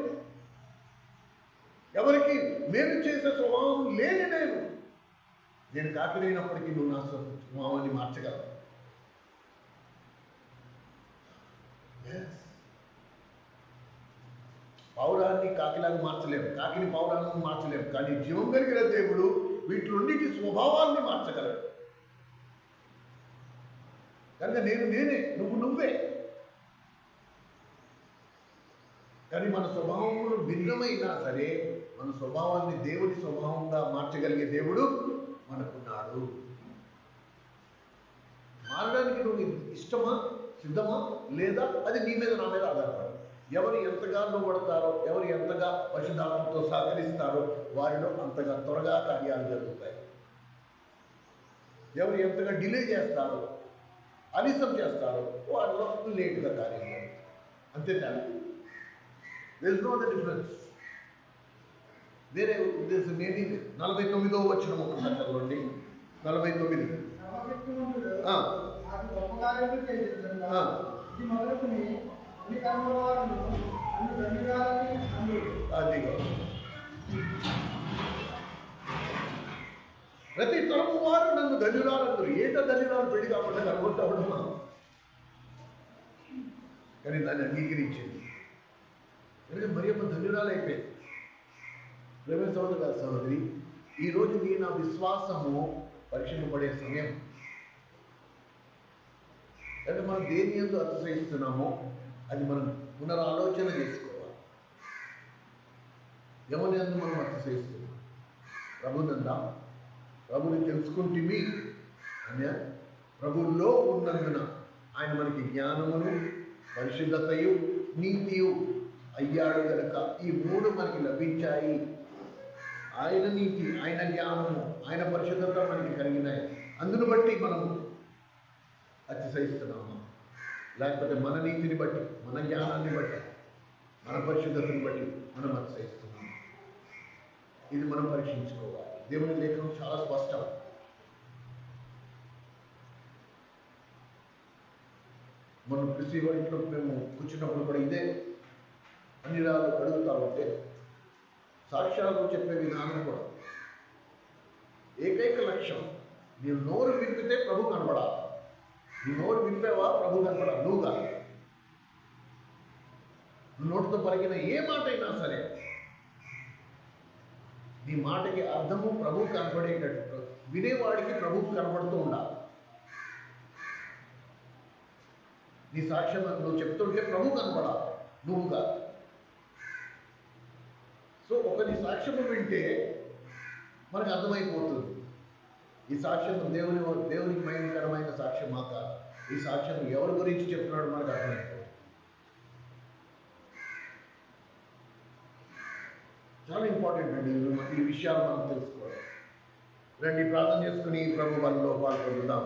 ఎవరికి మేలు చేసే స్వభావం లేని నేను కాకినైనప్పటికీ నువ్వు నా స్వభావాన్ని మార్చగలవు. పౌరాన్ని కాకిలాగా మార్చలేము, కాకిని పౌరాన్ని మార్చలేము, కానీ జీవం కలిగిన దేవుడు వీటిలోన్నిటి స్వభావాన్ని మార్చగలడు. కనుక నేనే, నువ్వే. కానీ మన స్వభావములు భిన్నమైనా సరే మన స్వభావాన్ని దేవుని స్వభావంగా మార్చగలిగే దేవుడు మనకున్నాడు. మారడానికి నువ్వు ఇష్టమా, సిద్ధమా లేదా? అది నీ మీద, నా మీద ఆధారపడదు. ఎవరు ఎంతగా లోబడతారో, ఎవరు ఎంతగా పరిశుద్ధాత్మతో సహకరిస్తారో వారిలో అంతగా త్వరగా కార్యాలు జరుగుతాయి. ఎవరు ఎంతగా డిలే చేస్తారో, అనిష్టం చేస్తారో వారిలో లేటుగా కార్యం జరుగుతాయి. అంతే తేడా. There is no other difference. వేరే ఉద్దేశం ఏమీ లేదు. 49వ వచనం ఒకసారి చదవండి. 49. ప్రతి తరము వారు నన్ను ధన్యురాలందరూ. ఏట ధన్యురాలు పెళ్లి కాకుండా కనుగొట్టవడమా? కానీ దాన్ని అంగీకరించింది. ఎందుకంటే మరియమ్మ ధన్యురాలు అయిపోయింది. ప్రేమ సహోదరి, ఈరోజు నీ నా విశ్వాసము పరీక్షింపబడే సమయం. అంటే మనం దేని యందు అతిశయిస్తున్నామో అది మనం పునరాలోచన చేసుకోవాలి. ఎవరి యందు మనం అతిశయిస్తున్నాం? ప్రభునందా? ప్రభుని తెలుసుకుంటే అనే ప్రభువులో ఉన్నందున ఆయన మనకి జ్ఞానమును, పరిశుద్ధతయు, నీతియు అయ్యాడు గనక ఈ మూడు మనకి లభించాయి. ఆయన నీతి, ఆయన జ్ఞానము, ఆయన పరిశుద్ధత మనకి కలిగినాయి. అందును బట్టి మనము అతిశయిస్తున్నాము. లేకపోతే మన నీతిని బట్టి, మన జ్ఞానాన్ని బట్టి, మన పరిశుద్ధతని బట్టి మనం అతిశయిస్తున్నాము. ఇది మనం పరీక్షించుకోవాలి. దేవుని లేఖనం చాలా స్పష్టం. మనం కృషి ఇంట్లో మేము కూర్చున్నప్పుడు కూడా ఇదే అన్ని రాళ్ళు అడుగుతా ఉంటే సాక్ష్యాలు చెప్పే విధానం కూడా ఏకైక లక్ష్యం, నీవు నోరు విప్పితే ప్రభు కనబడాలి. నీ నోరు విప్పావా ప్రభు కనబడాలి. నువ్వు కాదు, నువ్వు నోటితో పలికిన ఏ మాట అయినా సరే నీ మాటకి అర్థము ప్రభు కనబడేటట్టు వినేవాడికి ప్రభు కనబడుతూ ఉండాలి. నీ సాక్ష్యం నువ్వు చెప్తుంటే ప్రభు కనబడాలి, నువ్వు కాదు. సో ఒకరి సాక్ష్యము వింటే మనకు అర్థమైపోతుంది ఈ సాక్ష్యం దేవునికి మహిమకరమైన సాక్ష్యమా కాదు, ఈ సాక్ష్యం ఎవరి గురించి చెప్తున్నాడు మనకు అర్థమైపోతుంది. చాలా ఇంపార్టెంట్ అండి ఈ విషయాలు మనం తెలుసుకోవాలి. రండి ప్రార్థన చేసుకుని ప్రభు వాళ్ళలో పాల్గొందాం.